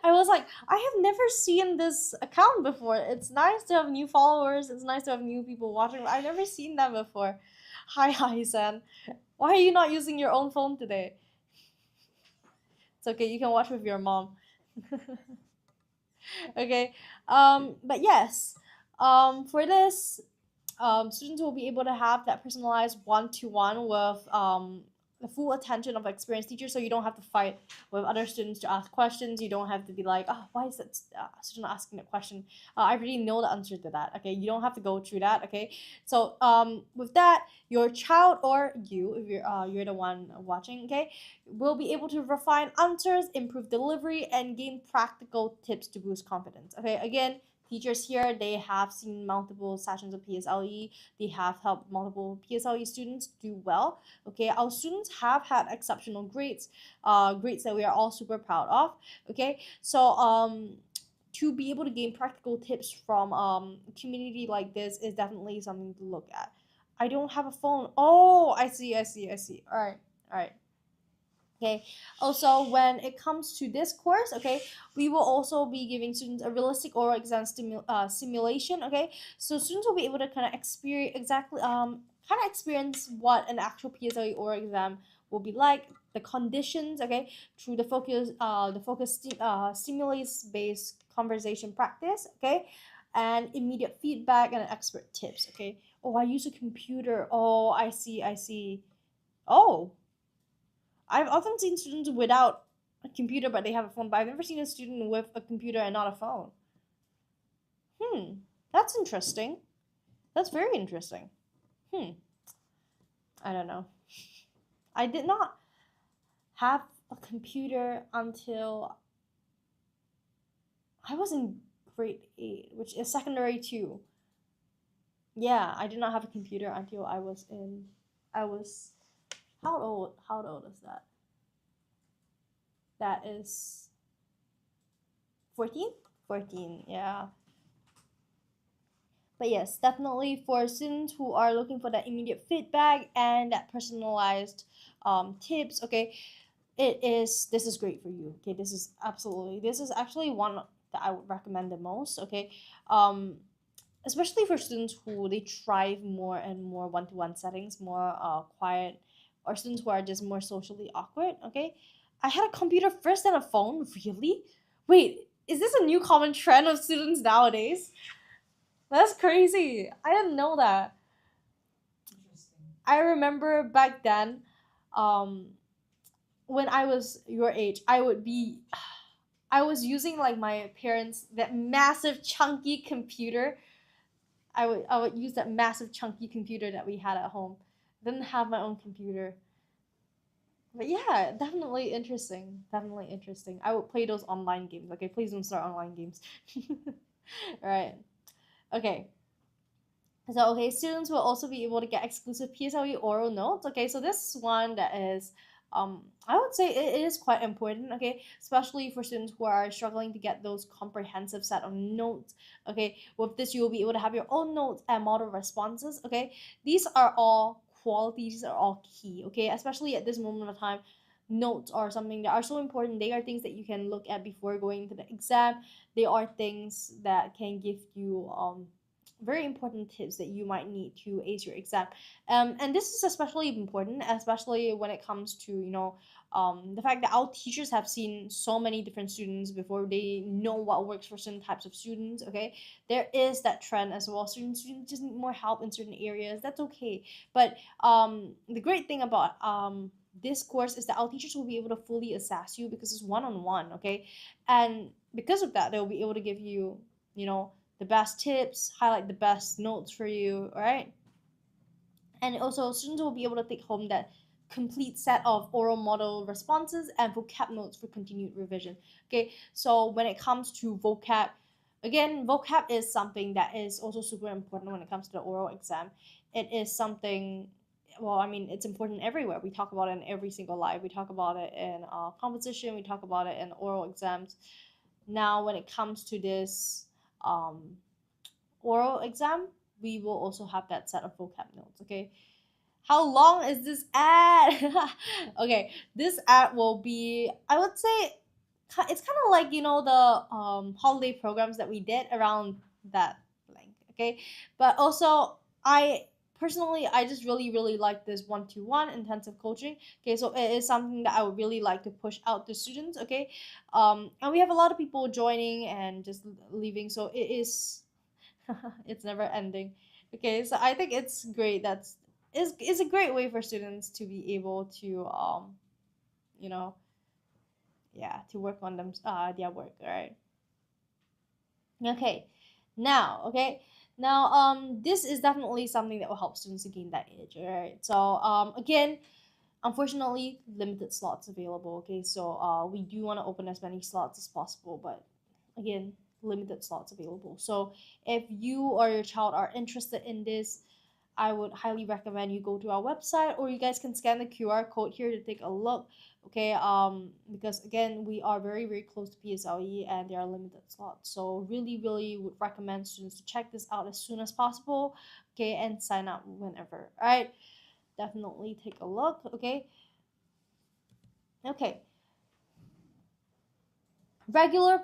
I was like, I have never seen this account before. It's nice to have new followers. It's nice to have new people watching. I've never seen that before. Hi, Aizen. Why are you not using your own phone today? It's okay. You can watch with your mom. Okay. But yes. For this, students will be able to have that personalized one-to-one with the full attention of experienced teachers, so you don't have to fight with other students to ask questions. You don't have to be like, oh, why is that student asking that question? I already know the answer to that. Okay, you don't have to go through that. Okay, so with that, your child or you, if you're the one watching, okay, will be able to refine answers, improve delivery, and gain practical tips to boost confidence. Okay, again, teachers here they have seen multiple sessions of PSLE. They have helped multiple PSLE students do well. Okay, our students have had exceptional grades, grades that we are all super proud of. Okay, so to be able to gain practical tips from a community like this is definitely something to look at. I don't have a phone. Oh, I see. All right. Okay, also when it comes to this course, okay, we will also be giving students a realistic oral exam simulation. Okay, so students will be able to kind of experience exactly kind of experience what an actual PSLE oral exam will be like, the conditions, okay, through the focus stimulus based conversation practice. Okay, and immediate feedback and expert tips. Okay, oh, I use a computer. Oh, I see. Oh, I've often seen students without a computer but they have a phone, but I've never seen a student with a computer and not a phone. Hmm, that's interesting. That's very interesting. Hmm, I don't know. I did not have a computer until I was in grade 8, which is secondary 2. Yeah, I did not have a computer until I was, how old is that? That is 14? 14, yeah. But yes, definitely for students who are looking for that immediate feedback and that personalized tips, okay, this is great for you. Okay, this is actually one that I would recommend the most. Okay, um, especially for students who they thrive more and more one-to-one settings, more quiet, or students who are just more socially awkward. Okay, I had a computer first and a phone. Really? Wait, is this a new common trend of students nowadays? That's crazy. I didn't know that. I remember back then, um, when I was your age, I was using like my parents' that massive chunky computer. I would use that massive chunky computer that we had at home. Didn't have my own computer. But yeah, definitely interesting. Definitely interesting. I would play those online games. Okay, please don't start online games. All right. Okay. So okay, students will also be able to get exclusive PSLE oral notes. Okay, so this is one that is I would say it is quite important, okay, especially for students who are struggling to get those comprehensive set of notes. Okay, with this you will be able to have your own notes and model responses. Okay, these are all qualities, these are all key, okay, especially at this moment of time. Notes are something that are so important. They are things that you can look at before going to the exam. They are things that can give you very important tips that you might need to ace your exam. And this is especially important, especially when it comes to, the fact that our teachers have seen so many different students before they know what works for certain types of students. Okay, there is that trend as well. Students just need more help in certain areas. That's okay. But the great thing about this course is that our teachers will be able to fully assess you because it's one on one. Okay, and because of that, they'll be able to give you the best tips, highlight the best notes for you, all right? And also, students will be able to take home that complete set of oral model responses and vocab notes for continued revision. Okay, so when it comes to vocab, again, vocab is something that is also super important when it comes to the oral exam. It is something, well, I mean, it's important everywhere. We talk about it in every single live. We talk about it in composition. We talk about it in oral exams. Now, when it comes to this um, oral exam, we will also have that set of vocab notes. Okay, how long is this ad? Okay, this ad will be, I would say, it's kind of like the holiday programs that we did around that length. Okay, but also I personally, I just really like this one-to-one intensive coaching. Okay, so it is something that I would really like to push out to students. Okay, and we have a lot of people joining and just leaving, so it is it's never ending. Okay, so I think it's great. Is a great way for students to be able to you know yeah, to work on their work. All right. Okay, now this is definitely something that will help students to gain that edge. All right. So again, unfortunately, limited slots available. Okay, so we do want to open as many slots as possible, but again, limited slots available. So if you or your child are interested in this, I would highly recommend you go to our website, or you guys can scan the QR code here to take a look. Okay, because again, we are very close to PSLE and there are limited slots. So really would recommend students to check this out as soon as possible. Okay, and sign up whenever. All right, definitely take a look. Okay. Okay, regular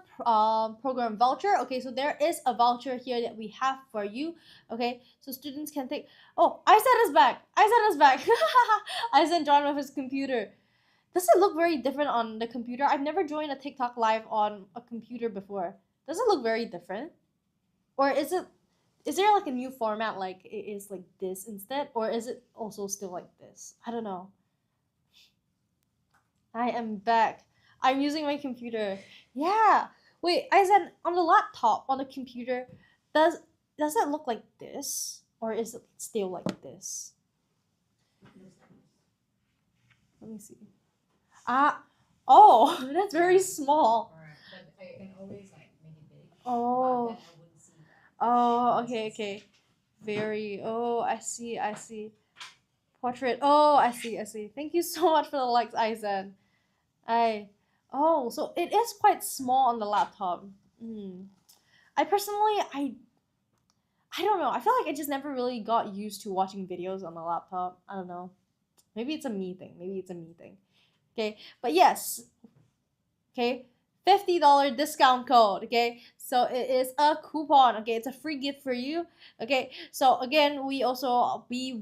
program voucher. Okay, so there is a voucher here that we have for you. Okay, so students can take. Oh, Aizen is back. Aizen is back. Aizen joined with his computer. Does it look very different on the computer? I've never joined a TikTok live on a computer before. Does it look very different, or is there like a new format, like it is like this instead, or is it also still like this? I don't know. I am back. I'm using my computer. Yeah. Wait, I said on the laptop, on the computer, does does it look like this? Or is it still like this? Let me see. Ah, oh, that's very small. Alright, but I can always like make it big. Oh, But then I wouldn't see that. oh, okay. Very, oh, I see. Portrait. Oh, I see. Thank you so much for the likes, Aizen. I Oh, so it is quite small on the laptop. Mm. I personally, I don't know. I feel like I just never really got used to watching videos on the laptop. I don't know. Maybe it's a me thing. Okay, but yes, okay, $50 discount code. Okay, so it is a coupon. Okay, it's a free gift for you. Okay, so again, we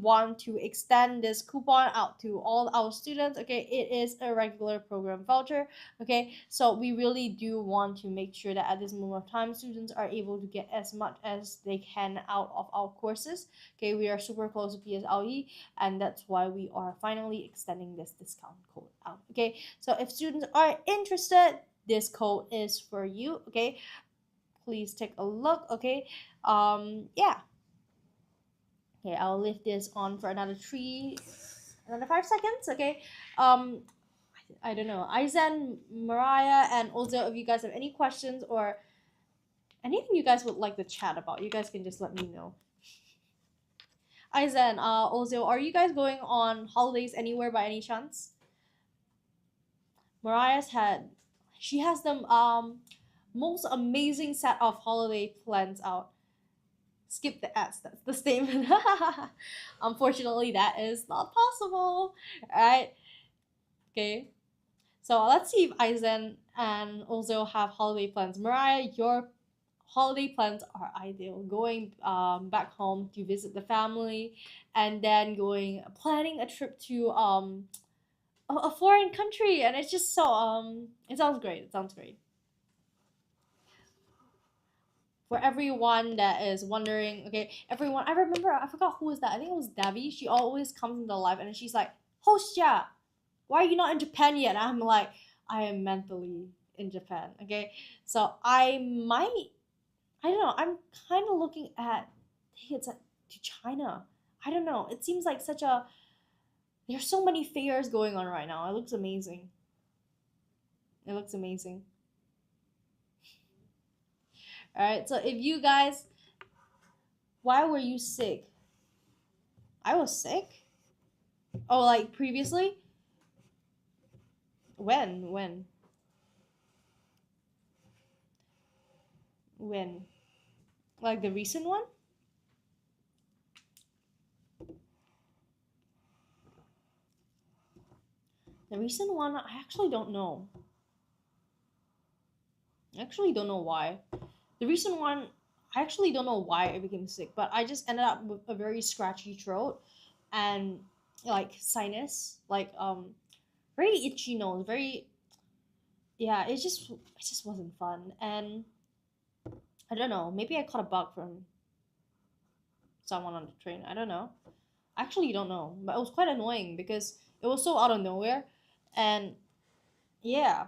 want to extend this coupon out to all our students. Okay, it is a regular program voucher. Okay, so we really do want to make sure that at this moment of time, students are able to get as much as they can out of our courses. Okay, we are super close to PSLE, and that's why we are finally extending this discount code out. Okay, so if students are interested, this code is for you. Okay, please take a look. Okay, yeah. Okay, I'll leave this on for another 5 seconds. Okay, I don't know, Aizen, Mariah, and also if you guys have any questions or anything you guys would like to chat about, you guys can just let me know. Aizen, also, are you guys going on holidays anywhere by any chance? She has the most amazing set of holiday plans out. Skip the ads, that's the statement. Unfortunately, that is not possible. Alright. Okay. So let's see if Aizen and also have holiday plans. Mariah, your holiday plans are ideal. Going back home to visit the family, and then planning a trip to a foreign country, and it's just so it sounds great. For everyone that is wondering, okay, everyone, I remember, I forgot who was that. I think it was Debbie. She always comes in the live and she's like, Hostya, why are you not in Japan yet? And I'm like, I am mentally in Japan. Okay, so I might I don't know. I'm kind of looking at tickets to China. I don't know. It seems like such a there's so many fairs going on right now. It looks amazing. It looks amazing. All right. So if you guys, why were you sick? I was sick. Oh, like previously? When? When? When? Like the recent one? The recent one, I actually don't know. I actually don't know why. The recent one, I actually don't know why I became sick, but I just ended up with a very scratchy throat and like sinus, like very itchy nose, very yeah, it just wasn't fun. And I don't know, maybe I caught a bug from someone on the train. I don't know. I actually don't know, but it was quite annoying because it was so out of nowhere, and yeah,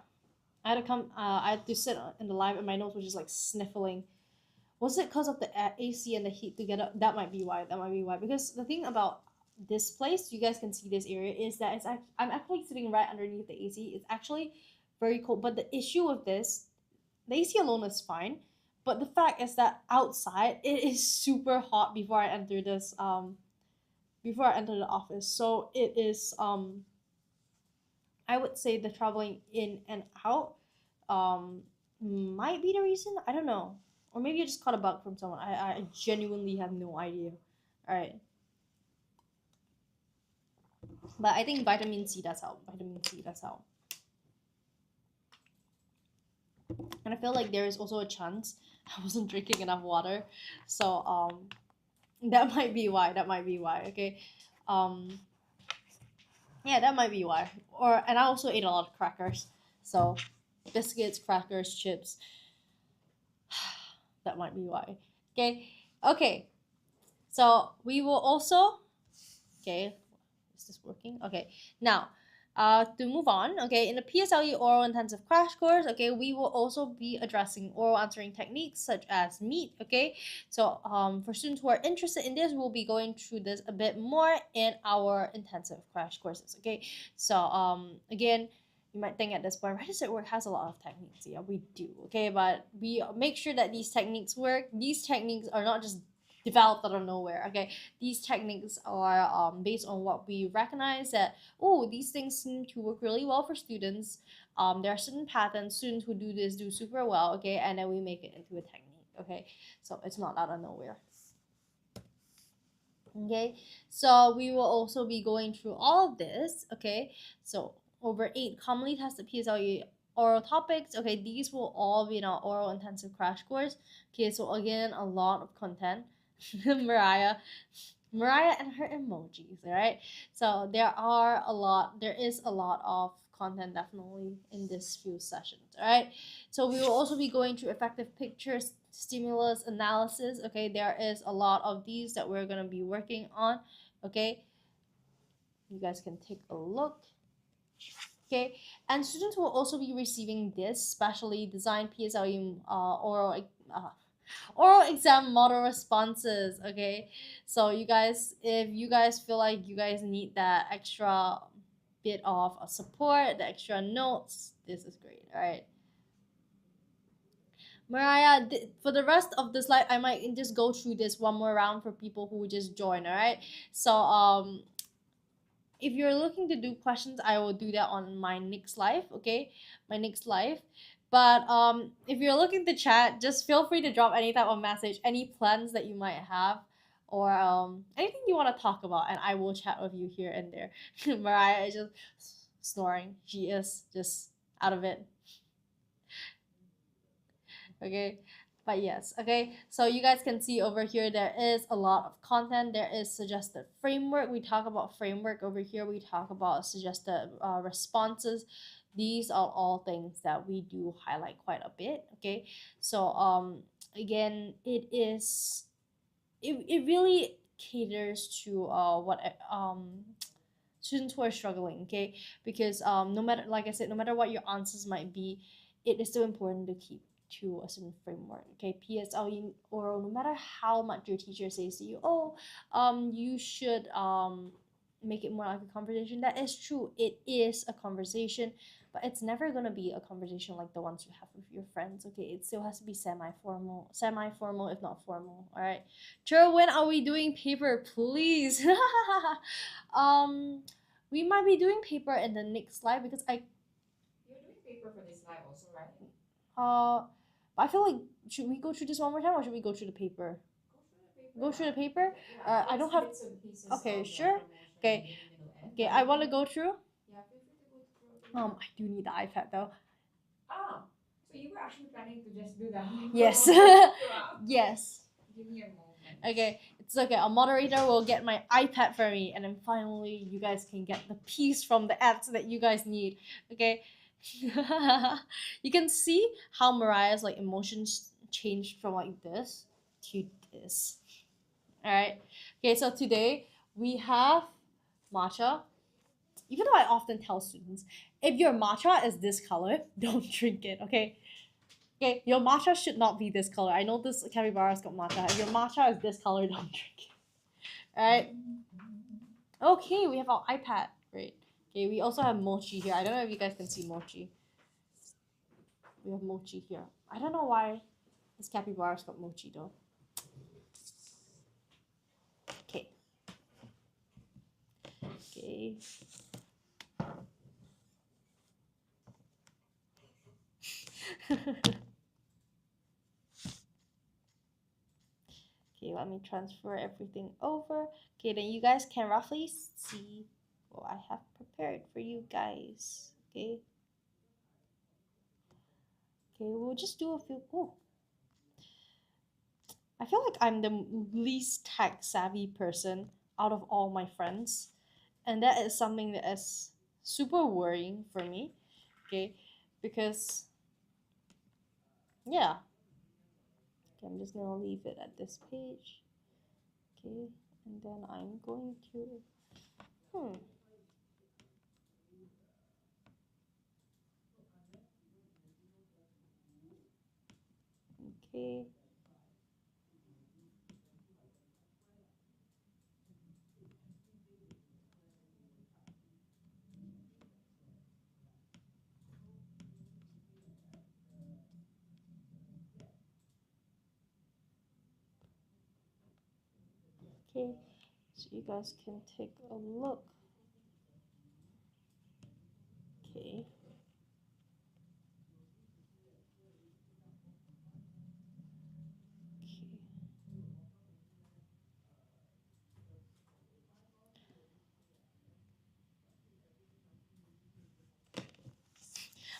I had to come. I had to sit in the live, and my nose was just like sniffling. Was it because of the AC and the heat together? That might be why. That might be why. Because the thing about this place, you guys can see this area, is that I'm actually sitting right underneath the AC. It's actually very cold. But the issue with this, the AC alone is fine. But the fact is that outside it is super hot before I enter the office. So it is I would say the traveling in and out um might be the reason. I don't know. Or maybe I just caught a bug from someone. I genuinely have no idea. Alright. But I think vitamin C does help. Vitamin C does help. And I feel like there is also a chance I wasn't drinking enough water. So that might be why. That might be why. Okay. Um yeah, that might be why. Or and I also ate a lot of crackers. So biscuits, crackers, chips. That might be why. Okay. Okay. So we will also okay. Is this working? Okay. Now, to move on, okay, in the PSLE oral intensive crash course, okay, we will also be addressing oral answering techniques such as MEET, okay. So, for students who are interested in this, we'll be going through this a bit more in our intensive crash courses, okay. So, again, you might think at this point, registered work has a lot of techniques. Yeah, we do, okay, but we make sure that these techniques work. These techniques are not just developed out of nowhere, okay. These techniques are based on what we recognize that oh, these things seem to work really well for students. There are certain patterns students who do this do super well, okay, and then we make it into a technique, okay. So it's not out of nowhere. Okay, so we will also be going through all of this, okay. So over 8 commonly tested PSLE oral topics, okay. These will all be in our oral intensive crash course, okay. So again, a lot of content. Mariah and her emojis, right? So there is a lot of content definitely in this few sessions, all right? So we will also be going through effective pictures, stimulus analysis, okay? There is a lot of these that we're going to be working on, okay? You guys can take a look. Okay, and students will also be receiving this specially designed PSLE oral exam model responses, okay. So you guys, if you guys feel like you guys need that extra bit of support, the extra notes, this is great. All right, Mariah, for the rest of the slide I might just go through this one more round for people who just join. All right, so if you're looking to do questions, I will do that on my next live, okay, my next live. But if you're looking to chat, just feel free to drop any type of message, any plans that you might have, or anything you want to talk about, and I will chat with you here and there. Mariah is just snoring. She is just out of it. Okay, but yes, okay, so you guys can see over here there is a lot of content. There is suggested framework. We talk about framework over here. We talk about suggested responses. These are all things that we do highlight quite a bit, okay. So again, it really caters to what students who are struggling, okay, because no matter, like I said, no matter what your answers might be, it is still important to keep to a certain framework. Okay, PSLE oral, no matter how much your teacher says to you, oh, you should make it more like a conversation. That is true. It is a conversation, but it's never gonna be a conversation like the ones you have with your friends. Okay, it still has to be semi-formal, if not formal. All right, Joe, when are we doing paper, please? We might be doing paper in the next slide because You're doing paper for this slide also, right? I feel like should we go through this one more time or should we go through the paper? Go through the paper. Yeah, I don't have. bits and pieces Okay, of the sure. promotion, Okay. beginning, middle, end. Okay, I want to go through. Yeah, feel free to go through. I do need the iPad though. Ah, so you were actually planning to just do that. Yes. throughout. Yes. Give me a moment. Okay, it's okay. A moderator will get my iPad for me, and then finally, you guys can get the piece from the ads that you guys need. Okay. You can see how Mariah's like emotions changed from like this to this. All right. Okay, so today we have matcha. Even though I often tell students, if your matcha is this color, don't drink it. Okay. Okay, your matcha should not be this color. I know this capybara's got matcha. If your matcha is this color, don't drink it. Alright. Okay, we have our iPad. Great. Okay, we also have mochi here. I don't know if you guys can see mochi. We have mochi here. I don't know why this capybara's got mochi though. Okay. Okay. Okay, let me transfer everything over. Okay, then you guys can roughly see what I have prepared for you guys. Okay. Okay, we'll just do a few. Oh. I feel like I'm the least tech savvy person out of all my friends, and that is something that is super worrying for me. Okay, because yeah. Okay, I'm just gonna leave it at this page. Okay, and then I'm going to okay. Okay, so you guys can take a look. Okay.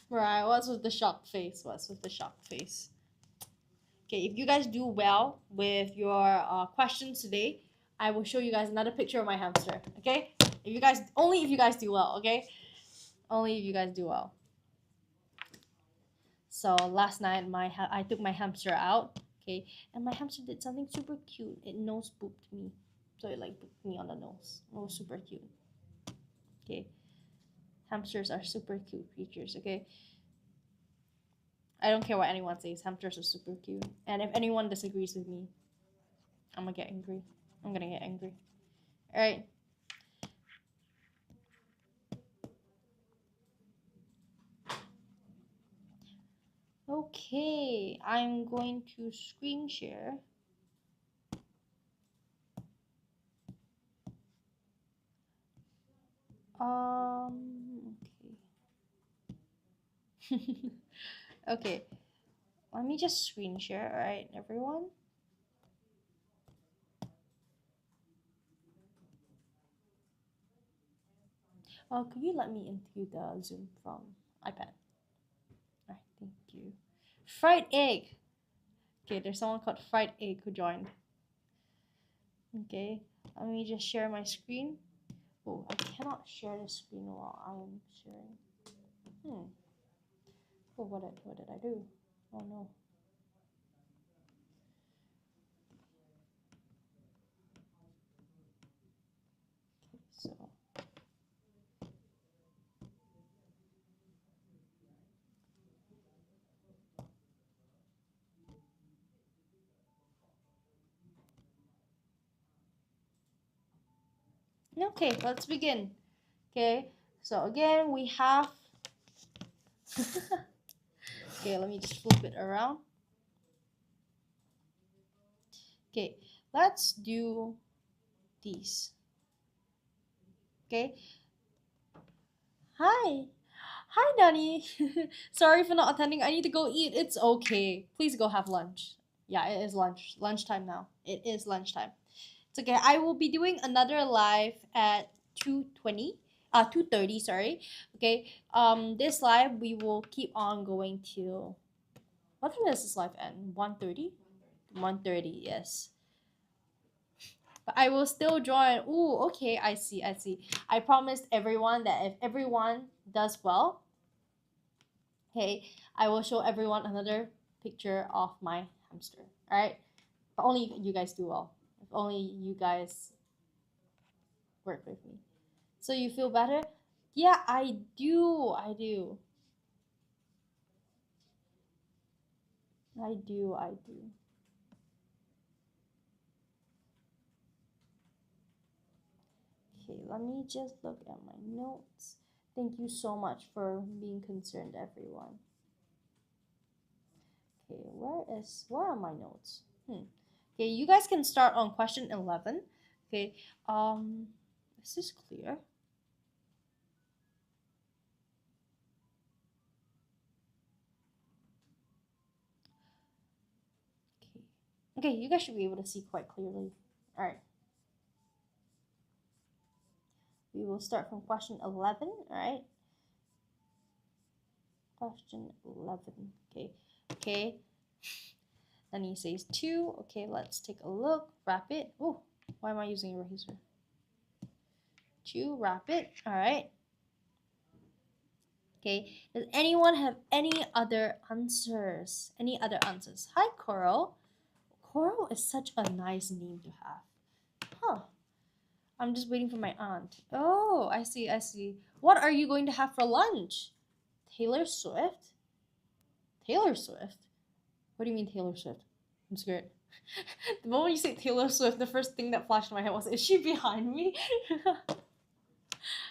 Mariah, what's with the shocked face? What's with the shocked face? Okay, if you guys do well with your questions today, I will show you guys another picture of my hamster. Okay, if you guys only if you guys do well. Okay, only if you guys do well. So last night I took my hamster out. Okay, and my hamster did something super cute. It nose booped me, so it like booped me on the nose. It was super cute. Okay, hamsters are super cute creatures. Okay. I don't care what anyone says. Hamsters are super cute. And if anyone disagrees with me, I'm gonna get angry. I'm gonna get angry. Alright. Okay, I'm going to screen share. Okay. Okay. Let me just screen share, alright, everyone? Could you let me into the Zoom from iPad? Alright, thank you. Fried egg! Okay, there's someone called Fried Egg who joined. Okay, let me just share my screen. Oh, I cannot share the screen while I am sharing. Oh, what did I do? Oh no. Okay, so Okay, let's begin. Okay, so again we have okay, let me just flip it around. Okay, let's do these. Okay, hi. Hi, Danny. Sorry for not attending. I need to go eat. It's okay. Please go have lunch. Yeah, it is lunch. Lunchtime now. It is lunchtime. It's okay. I will be doing another live at 2:20. 2:30, sorry. Okay. This live we will keep on going till what time does this live end? 1:30? 1:30, yes. But I will still join. Ooh, okay, I see, I see. I promised everyone that if everyone does well, hey, I will show everyone another picture of my hamster. Alright? But only if you guys do well. If only you guys work with me. So you feel better? Yeah, I do. I do. I do. I do. Okay, let me just look at my notes. Thank you so much for being concerned, everyone. Okay, where are my notes? Okay, you guys can start on question 11. Okay, is this clear? Okay. Okay, you guys should be able to see quite clearly. All right. We will start from question 11. All right. Question 11. Okay. Okay. Then he says 2. Okay, let's take a look. Wrap it. Oh, why am I using a eraser? 2. Wrap it. All right. Okay. Does anyone have any other answers? Any other answers? Hi, Coral. Coral is such a nice name to have. Huh. I'm just waiting for my aunt. Oh, I see, I see. What are you going to have for lunch? Taylor Swift? Taylor Swift? What do you mean Taylor Swift? I'm scared. The moment you say Taylor Swift, the first thing that flashed in my head was, is she behind me?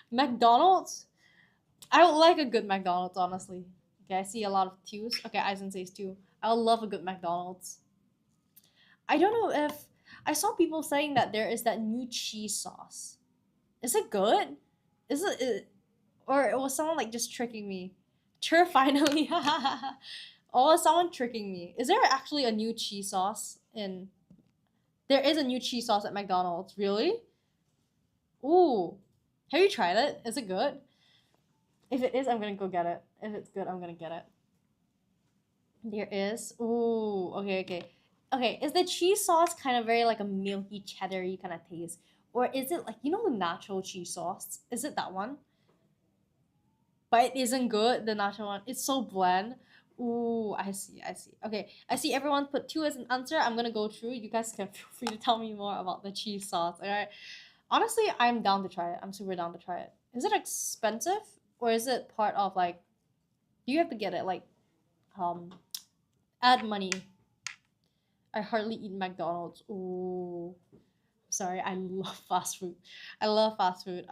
McDonald's? I would like a good McDonald's, honestly. Okay, I see a lot of twos. Okay, Eisen says two. I would love a good McDonald's. I don't know if I saw people saying that there is that new cheese sauce. Is it good? Or was someone like just tricking me? Sure, finally. Or was someone tricking me? Is there actually a new cheese sauce in? There is a new cheese sauce at McDonald's. Really? Ooh, have you tried it? Is it good? If it is, I'm gonna go get it. If it's good, I'm gonna get it. There is. Ooh, okay, okay. Okay, is the cheese sauce kind of very like a milky cheddary kind of taste? Or is it like, the nacho cheese sauce? Is it that one? But it isn't good, the nacho one. It's so bland. Ooh, I see, I see. Okay, I see everyone put 2 as an answer. I'm gonna go through. You guys can feel free to tell me more about the cheese sauce, alright? Honestly, I'm down to try it. I'm super down to try it. Is it expensive? Or is it part of like, do you have to get it like, um, add money? I hardly eat McDonald's. Ooh, sorry, I love fast food. I love fast food.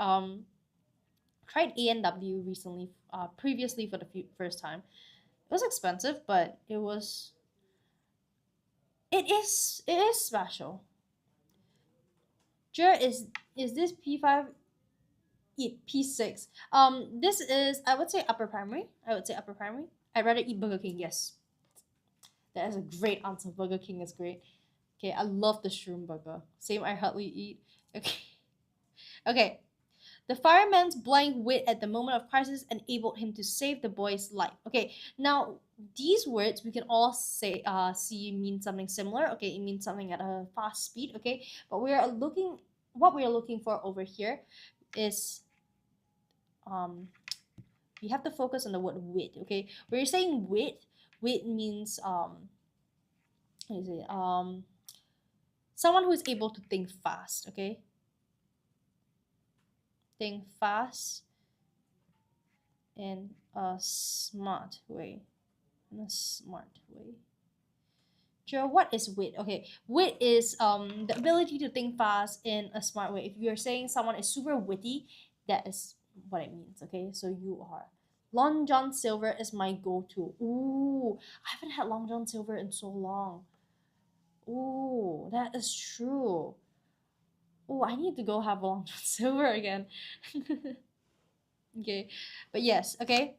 Tried A&W recently, previously for the first time. It was expensive, but it is special. Jer, is this P5 eat P6? This is, I would say, upper primary. I'd rather eat Burger King. Yes, that is a great answer. Burger King is great. Okay, I love the shroom burger. Same, I hardly eat. Okay. Okay. The fireman's blind wit at the moment of crisis enabled him to save the boy's life. Okay, now these words we can all say see mean something similar. Okay, it means something at a fast speed. Okay, but what we are looking for over here is we have to focus on the word wit. Okay, we're saying wit means how do you say someone who is able to think fast. Okay, think fast in a smart way. In a smart way. Sure, what is wit? Okay, wit is the ability to think fast in a smart way. If you're saying someone is super witty, that is what it means. Okay, so you are. Long John Silver is my go-to. Ooh, I haven't had Long John Silver in so long. Ooh, that is true. Ooh, I need to go have Long John Silver again. Okay, but yes, okay.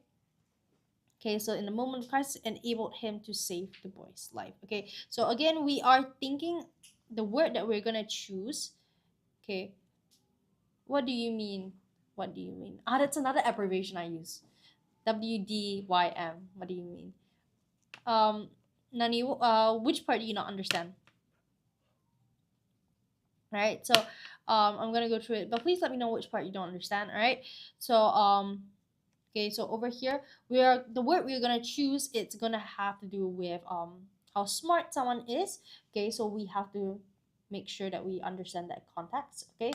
Okay, so in the moment, Christ enabled him to save the boy's life. Okay, so again, we are thinking the word that we're gonna choose. Okay, what do you mean? What do you mean? Ah, that's another abbreviation I use. WDYM. What do you mean? Nani, which part do you not understand? Right, so I'm gonna go through it, but please let me know which part you don't understand. All right, so okay, so over here the word we're gonna choose, it's gonna have to do with how smart someone is. Okay, so we have to make sure that we understand that context. Okay,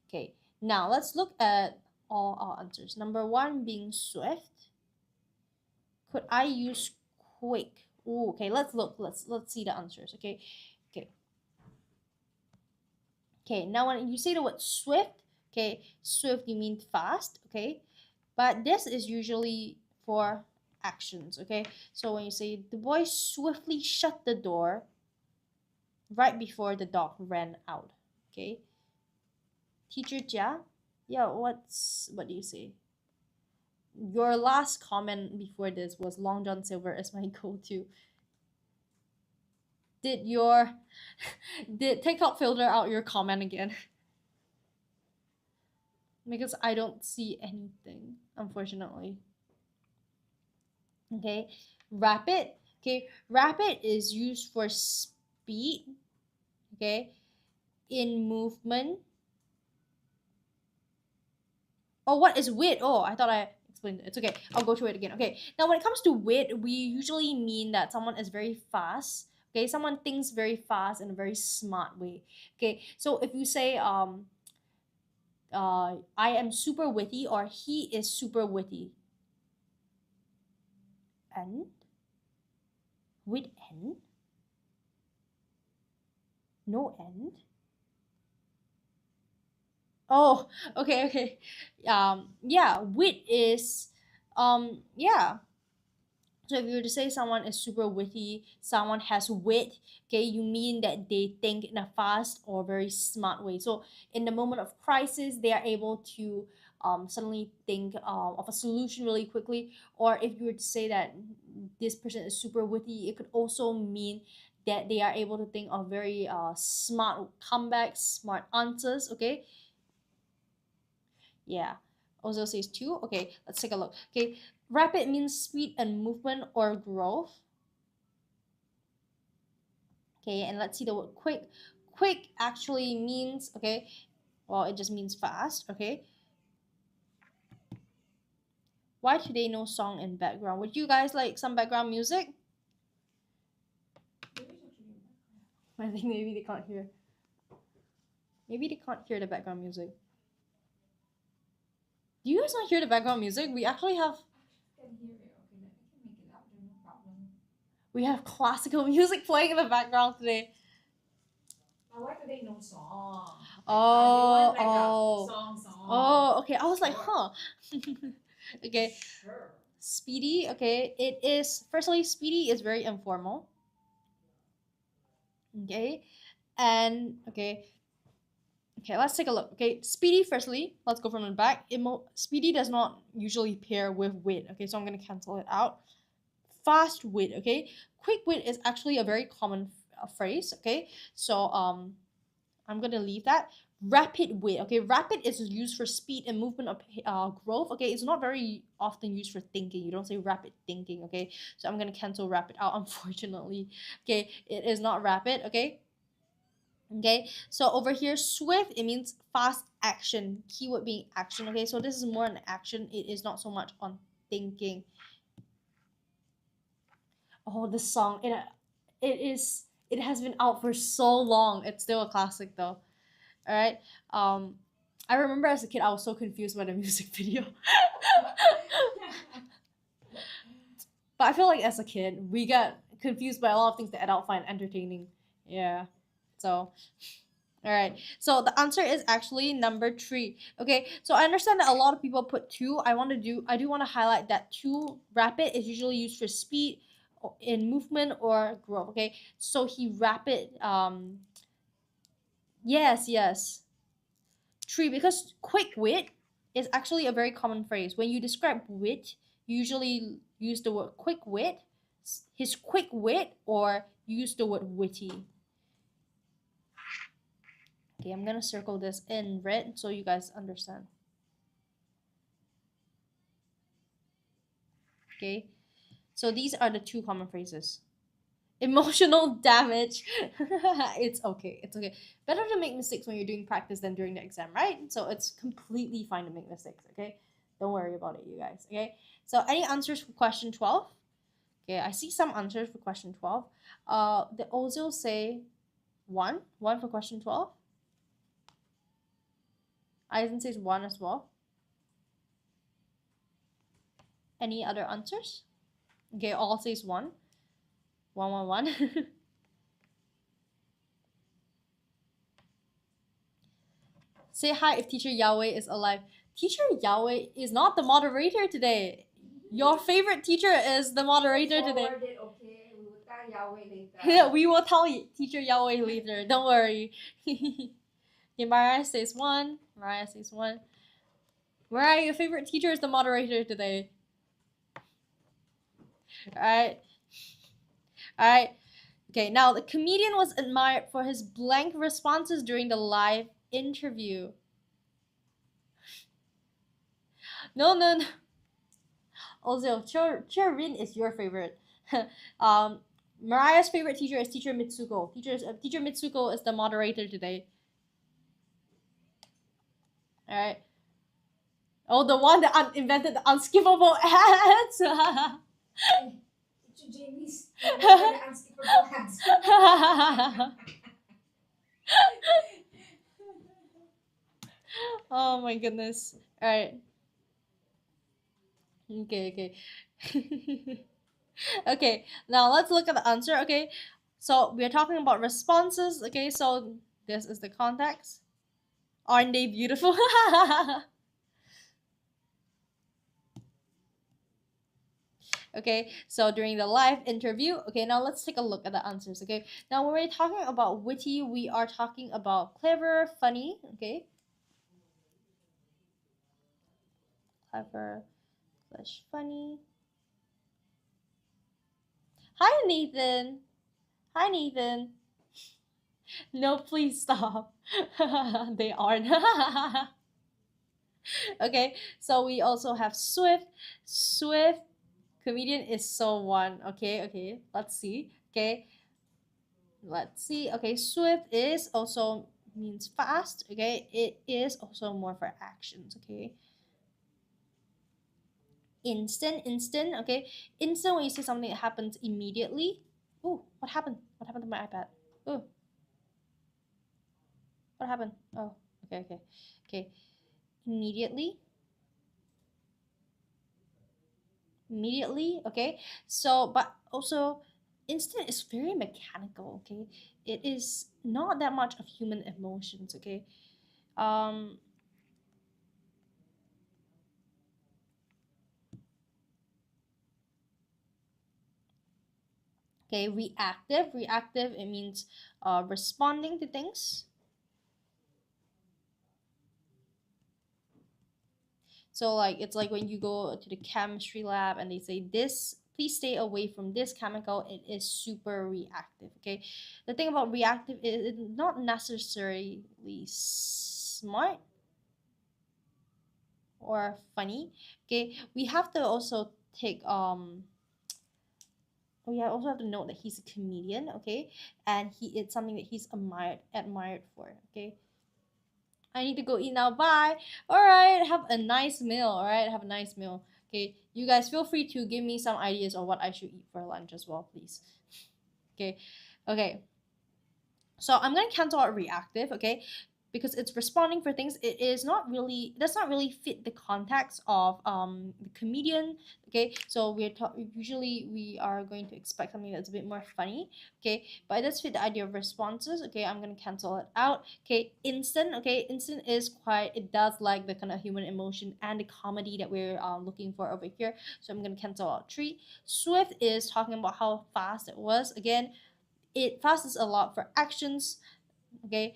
okay, now let's look at all our answers. Number one being swift. Could I use quick? Ooh, okay, let's look. Let's see the answers. Okay, okay, okay. Now when you say the word swift, okay, swift you mean fast. Okay, but this is usually for actions. Okay, so when you say the boy swiftly shut the door right before the dog ran out. Okay, teacher Jia, yeah, what do you say? Your last comment before this was Long John Silver is my go-to. Did your did TikTok filter out your comment again? Because I don't see anything, unfortunately. Okay, rapid. Okay, rapid is used for speed. Okay, in movement. Oh, what is wit? Oh, I thought I explained it. It's okay, I'll go through it again. Okay, now when it comes to wit, we usually mean that someone is very fast. Okay, someone thinks very fast in a very smart way. Okay, so if you say I am super witty or he is super witty, and with N? No end? Oh, okay, okay. Yeah, wit is, yeah. So if you were to say someone is super witty, someone has wit, okay, you mean that they think in a fast or very smart way. So in the moment of crisis, they are able to suddenly think of a solution really quickly. Or if you were to say that this person is super witty, it could also mean that they are able to think of very smart comebacks, smart answers. Okay, yeah. Also says two. Okay, let's take a look. Okay, rapid means speed and movement or growth. Okay, and let's see the word quick. Quick actually means, okay, well, it just means fast. Okay, why today no song in background? Would you guys like some background music? I think maybe they can't hear. Maybe they can't hear the background music. Do you guys not hear the background music? We actually have. Can hear it. Okay, we can make it louder, no problem. We have classical music playing in the background today. But why today no song? Oh, they want like oh. a song. Oh, okay. I was like, Sure. huh. Okay. Sure. Speedy, okay. It is, firstly, speedy is very informal. Okay. And, okay. Okay, let's take a look. Okay, speedy, firstly, let's go from the back. Speedy does not usually pair with wit. Okay, so I'm going to cancel it out. Fast wit, okay. Quick wit is actually a very common phrase, okay. So, I'm going to leave that. Rapid wit, okay. Rapid is used for speed and movement of growth, okay. It's not very often used for thinking. You don't say rapid thinking, okay. So I'm going to cancel rapid out, unfortunately. Okay, it is not rapid, okay. Okay, so over here, swift, it means fast action. Keyword being action, okay. So this is more an action. It is not so much on thinking. Oh, this song, it has been out for so long. It's still a classic though. All right. I remember as a kid I was so confused by the music video. But I feel like as a kid we got confused by a lot of things that adults find entertaining. Yeah. So, all right. So the answer is actually number 3. Okay. So I understand that a lot of people put 2. I do want to highlight that 2 rapid is usually used for speed in movement or growth. Okay. So he rapid. Yes. 3, because quick wit is actually a very common phrase. When you describe wit, you usually use the word quick wit, his quick wit, or use the word witty. Okay, I'm gonna circle this in red so you guys understand. Okay, so these are the 2 common phrases. Emotional damage. It's okay. Better to make mistakes when you're doing practice than during the exam, right? So it's completely fine to make mistakes, okay? Don't worry about it, you guys, okay? So any answers for question 12? Okay, I see some answers for question 12. The Ozil say 1 for question 12. Eisen says 1 as well. Any other answers? Okay, all says 1. 1. Say hi if Teacher Yahweh is alive. Teacher Yahweh is not the moderator today. Your favorite teacher is the moderator today. Forward it, okay? We will tell Yahweh later. We will tell Teacher Yahweh later. Don't worry. Okay, Mariah says 1. Mariah, your favorite teacher is the moderator today. Alright. Okay, now the comedian was admired for his blank responses during the live interview. No. Also, Cherin is your favorite. Mariah's favorite teacher is Teacher Mitsuko. Teacher Mitsuko is the moderator today. Alright. Oh, the one that invented the unskippable ads. Hey, Teacher Jamie's the unskippable ads. Oh my goodness. Alright. Okay. Okay, now let's look at the answer. Okay, so we're talking about responses. Okay, so this is the context. Aren't they beautiful? Okay, so during the live interview. Okay, now let's take a look at the answers. Okay, now when we're talking about witty, we are talking about clever, funny. Okay, clever / funny. Hi, Nathan. No, please stop. They aren't. Okay, so we also have Swift. Comedian is so 1. Okay. Let's see. Okay. Swift is also means fast. Okay. It is also more for actions. Okay. Instant. Okay. Instant when you say something that happens immediately. Oh, what happened? What happened to my iPad? Oh. What happened? Oh, okay. Immediately, okay. So, but also, instant is very mechanical, okay. It is not that much of human emotions, okay. Okay, reactive, it means responding to things. So like it's like when you go to the chemistry lab and they say this, please stay away from this chemical. It is super reactive. Okay, the thing about reactive is it's not necessarily smart or funny. Okay, we have to also take we also have to note that he's a comedian. Okay, and it's something that he's admired for. Okay. I need to go eat now. Bye. All right. Have a nice meal. All right. Have a nice meal. Okay. You guys feel free to give me some ideas on what I should eat for lunch as well, please. Okay. So I'm going to cancel out reactive. Okay. because it's responding for things, it is not really, does not really fit the context of the comedian. Okay, so usually we are going to expect something that's a bit more funny. Okay, but it does fit the idea of responses. Okay, I'm gonna cancel it out. Okay, instant. Okay, instant is quite, it does like the kind of human emotion and the comedy that we're looking for over here, so I'm gonna cancel out tree. Swift is talking about how fast it was. Again, it fast is a lot for actions. Okay,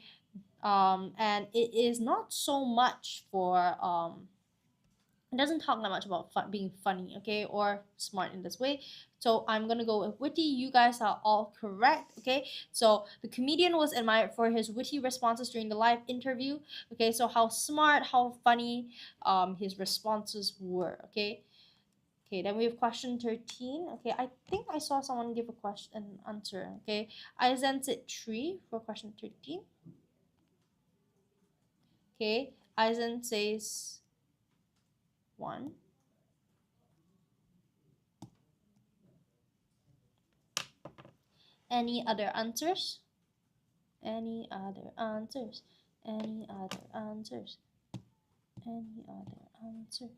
and it is not so much for it doesn't talk that much about being funny, okay, or smart in this way. So I'm gonna go with witty. You guys are all correct. Okay, so the comedian was admired for his witty responses during the live interview. Okay, so how smart, how funny his responses were. Okay. Okay, then we have question 13. Okay, I think I saw someone give a question and answer. Okay, I sent it 3 for question 13. Okay, Eisen says 1. Any other answers? Any other answers? Any other answers? Any other answers?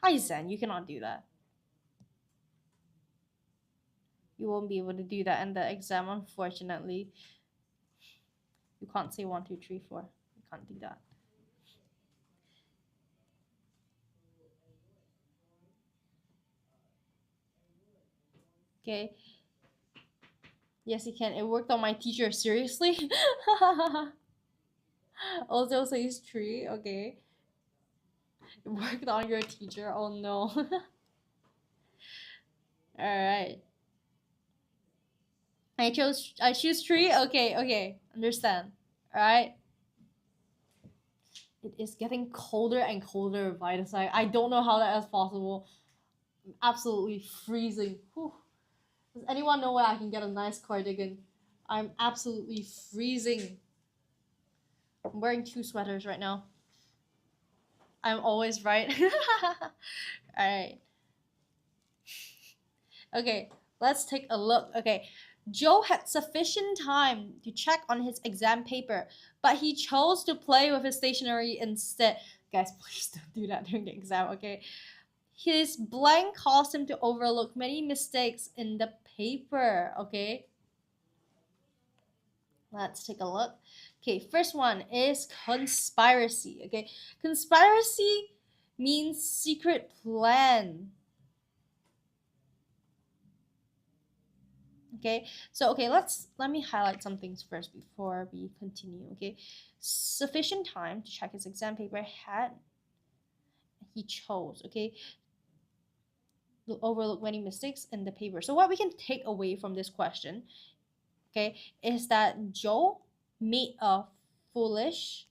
Eisen, you cannot do that. You won't be able to do that in the exam, unfortunately. You can't say 1, 2, 3, 4. You can't do that. Okay. Yes, you can. It worked on my teacher. Seriously? Also says 3. Okay. It worked on your teacher. Oh no. Alright. I choose 3. Okay. Understand. Alright. It is getting colder and colder by the side. I don't know how that is possible. I'm absolutely freezing. Whew. Does anyone know where I can get a nice cardigan? I'm absolutely freezing. I'm wearing 2 sweaters right now. I'm always right. Alright. Okay, let's take a look. Okay, Joe had sufficient time to check on his exam paper, but he chose to play with his stationery instead. Guys, please don't do that during the exam, okay? His blank caused him to overlook many mistakes in the paper, okay? Let's take a look. Okay, first one is conspiracy, okay? Conspiracy means secret plan. Okay, so okay, let me highlight some things first before we continue. Okay, sufficient time to check his exam paper had he chose. Okay, to overlook many mistakes in the paper. So what we can take away from this question, okay, is that Joe made a foolish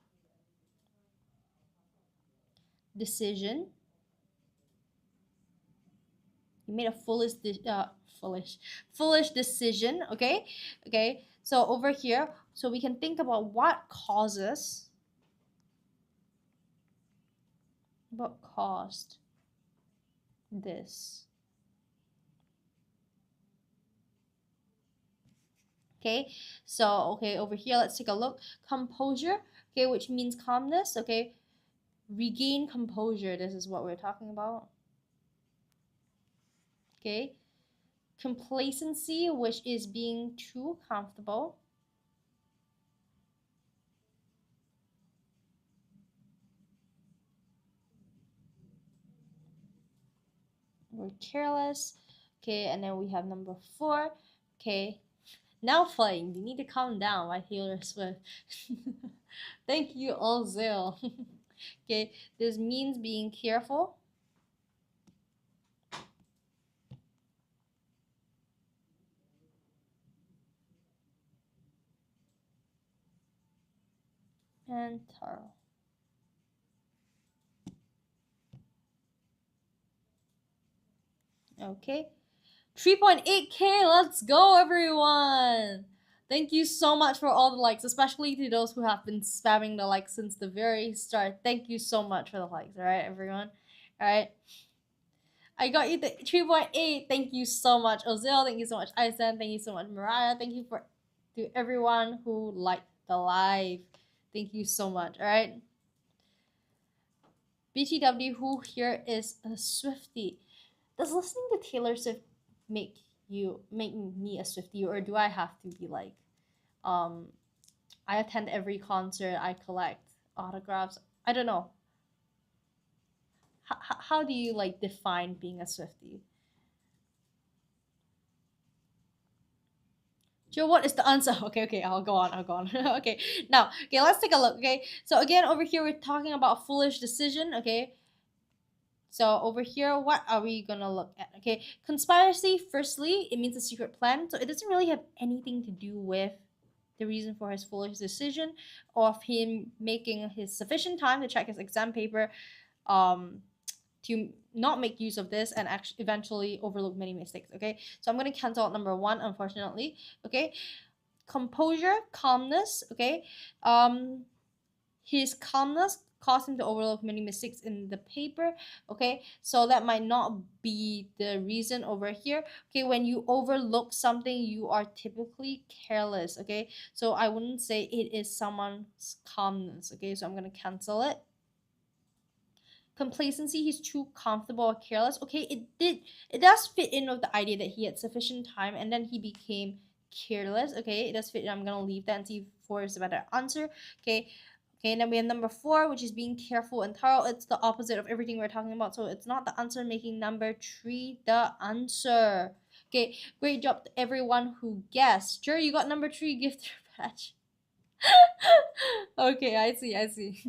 decision. He made a foolish decision. Okay. So over here, so we can think about what caused this. Okay, so okay, over here, let's take a look. Composure, okay, which means calmness. Okay, regain composure. This is what we're talking about. Okay, complacency, which is being too comfortable. We're careless. Okay, and then we have number 4. Okay, now playing. You need to calm down by Taylor Swift. Thank you, Ozil. Okay, this means being careful. And thorough. Okay. 3.8k, let's go everyone! Thank you so much for all the likes, especially to those who have been spamming the likes since the very start. Thank you so much for the likes, alright everyone? Alright. I got you the 3.8. Thank you so much, Ozil. Thank you so much, Ison. Thank you so much, Mariah. Thank you for to everyone who liked the live. Thank you so much. All right. BTW, who here is a Swiftie? Does listening to Taylor Swift make me a Swiftie, or do I have to be like, um, I attend every concert, I collect autographs? I don't know. How do you like define being a Swiftie? Joe, what is the answer? Okay, I'll go on. Okay, now, okay, let's take a look. Okay, so again, over here, we're talking about foolish decision. Okay, so over here, what are we gonna look at? Okay, conspiracy, firstly, it means a secret plan. So it doesn't really have anything to do with the reason for his foolish decision, or of him making his sufficient time to check his exam paper, um, to not make use of this and actually eventually overlook many mistakes. Okay, so I'm gonna cancel out number one, unfortunately. Okay, composure, calmness. Okay, his calmness caused him to overlook many mistakes in the paper. Okay, so that might not be the reason over here. Okay, when you overlook something, you are typically careless. Okay, so I wouldn't say it is someone's calmness. Okay, so I'm gonna cancel it. Complacency, he's too comfortable or careless. Okay, it does fit in with the idea that he had sufficient time and then he became careless. Okay, it does fit in. I'm gonna leave that and see if four is a better answer. Okay, and then we have number four, which is being careful and thorough. It's the opposite of everything we're talking about, so it's not the answer, making number three the answer. Okay, great job to everyone who guessed. Sure, you got number three, gift patch. Okay, I see.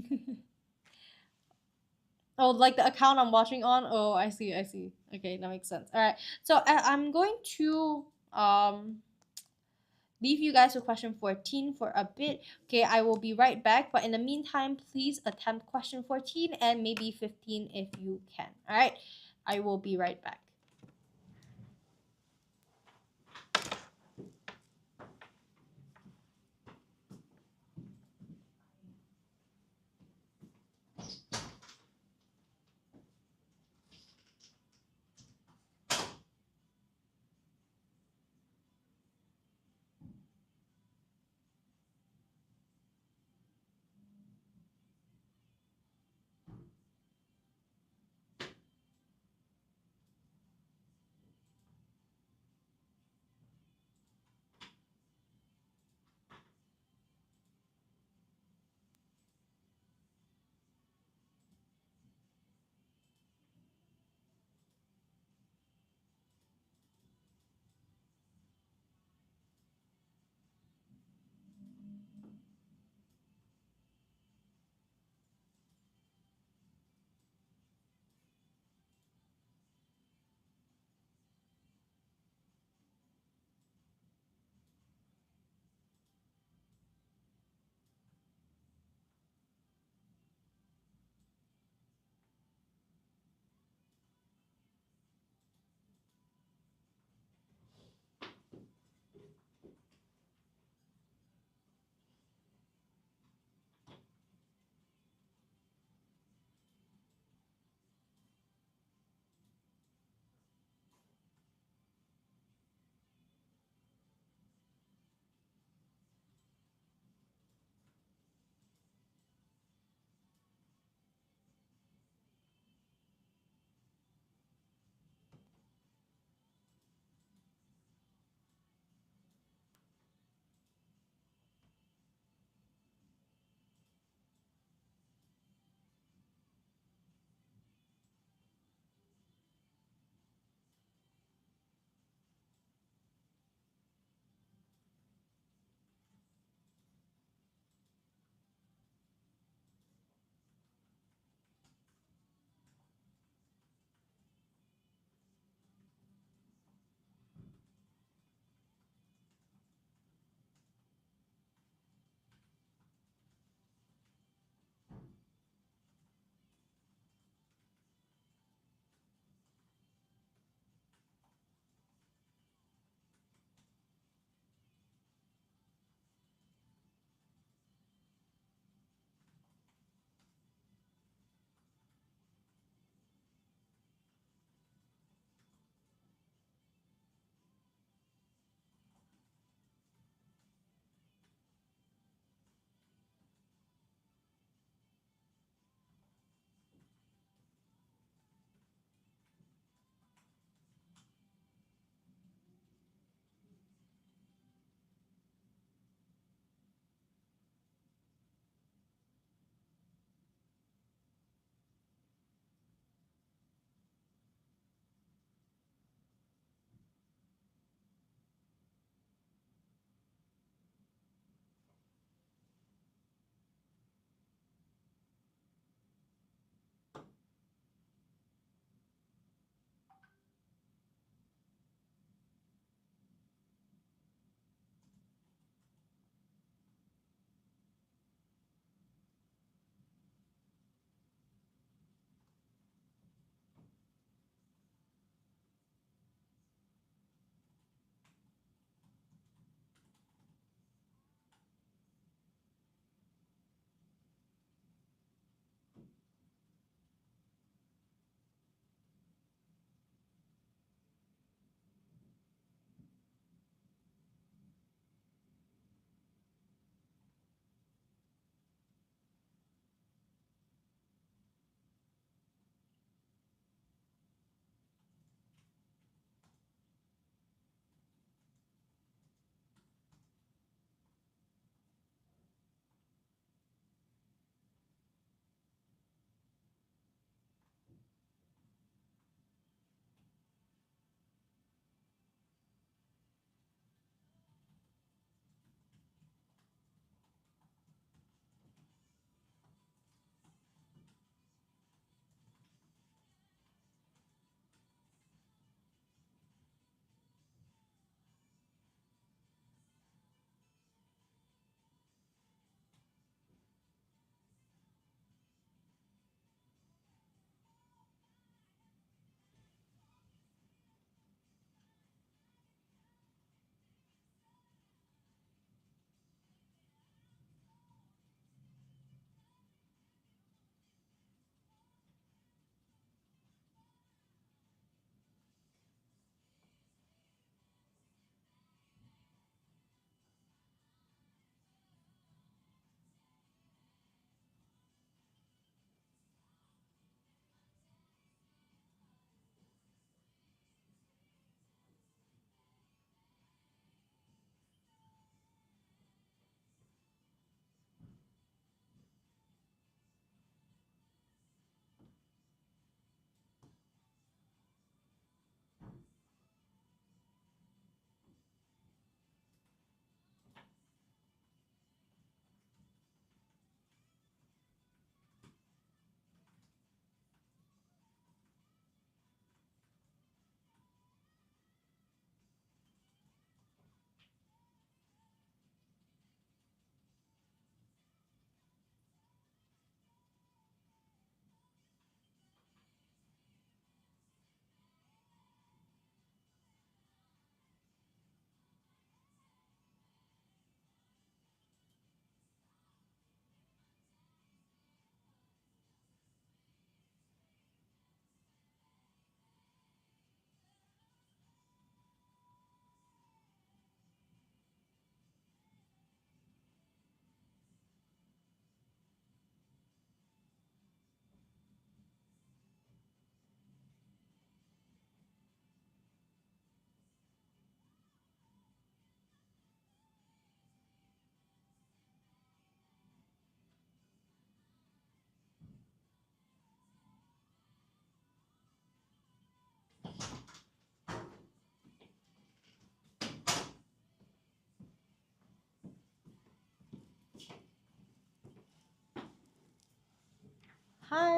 Oh, like the account I'm watching on. Oh, I see. Okay, that makes sense. All right, so I'm going to leave you guys with question 14 for a bit. Okay, I will be right back, but in the meantime, please attempt question 14 and maybe 15 if you can. All right, I will be right back.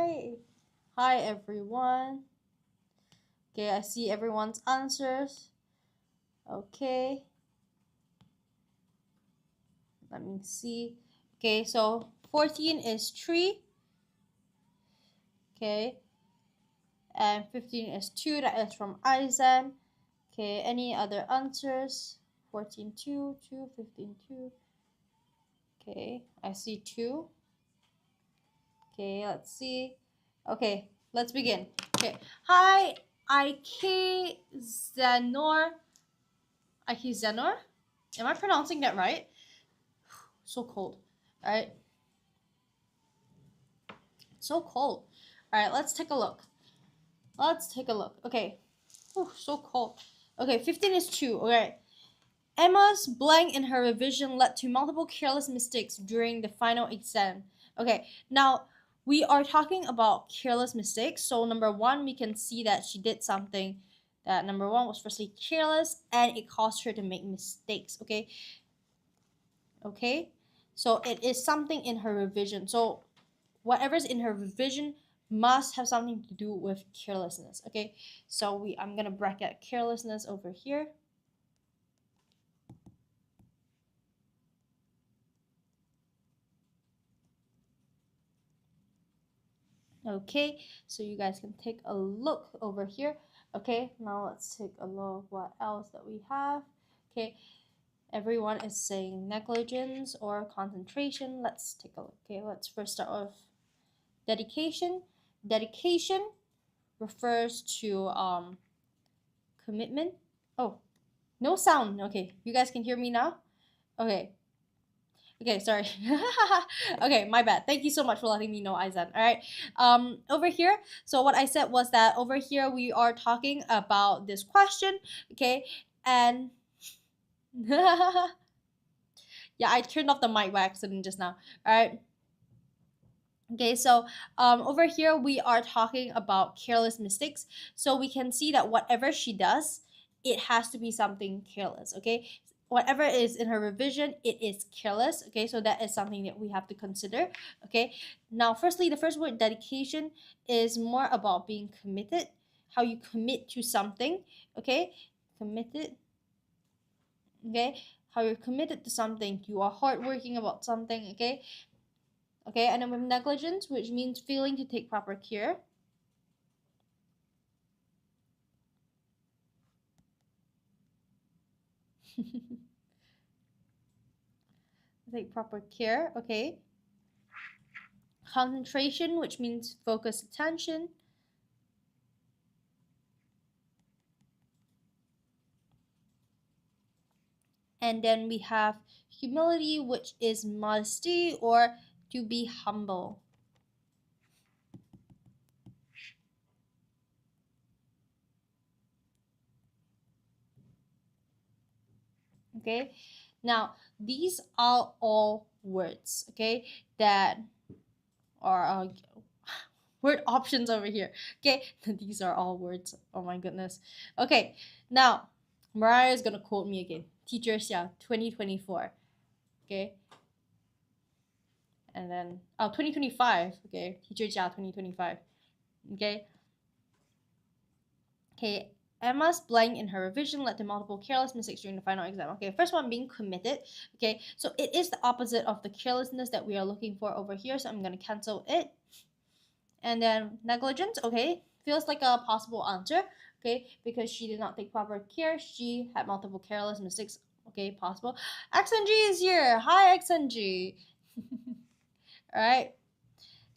Hi. Hi, everyone. Okay, I see everyone's answers. Okay. Let me see. Okay, so 14 is 3. Okay. And 15 is 2. That is from Aizen. Okay, any other answers? 14, 2, 2, 15, 2. Okay, I see 2. Okay, let's see. Okay, let's begin. Okay, hi, IK Zenor. IK Zenor? Am I pronouncing that right? So cold. All right. So cold. All right, let's take a look. Let's take a look. Okay. Whew, so cold. Okay, 15 is 2. Okay. Emma's blank in her revision led to multiple careless mistakes during the final exam. Okay, now we are talking about careless mistakes. So number one, we can see that she did something that number one was firstly careless and it caused her to make mistakes. Okay. Okay. So it is something in her revision. So whatever's in her revision must have something to do with carelessness. Okay. So I'm gonna bracket carelessness over here. Okay, so you guys can take a look over here. Okay, now let's take a look what else that we have. Okay, everyone is saying negligence or concentration. Let's take a look. Okay, let's first start with dedication. Dedication refers to commitment. Oh, no sound. Okay, you guys can hear me now? Okay. Okay, sorry. Okay, my bad. Thank you so much for letting me know, Aizen. All right. Over here, so what I said was that over here we are talking about this question, okay? And yeah, I turned off the mic by accident just now. All right. Okay, so over here we are talking about careless mistakes. So we can see that whatever she does, it has to be something careless. Okay, whatever is in her revision, it is careless. Okay, so that is something that we have to consider. Okay, now firstly, the first word dedication is more about being committed, how you commit to something. Okay, committed. Okay, how you're committed to something, you are hardworking about something. Okay. Okay, and then with negligence, which means failing to take proper care. Take proper care, okay. Concentration, which means focused attention. And then we have humility, which is modesty or to be humble. Okay, now these are all words, okay, that are word options over here. Okay, these are all words. Oh my goodness. Okay, now Mariah is gonna quote me again. Teachers, yeah, 2024. Okay, and then 2025. Okay, Teachers, yeah, 2025. Okay. Okay, Emma's blank in her revision led to multiple careless mistakes during the final exam. Okay, first one being committed. Okay, so it is the opposite of the carelessness that we are looking for over here. So I'm gonna cancel it. And then negligence. Okay, feels like a possible answer. Okay, because she did not take proper care. She had multiple careless mistakes. Okay, possible. XNG is here. Hi, XNG. All right.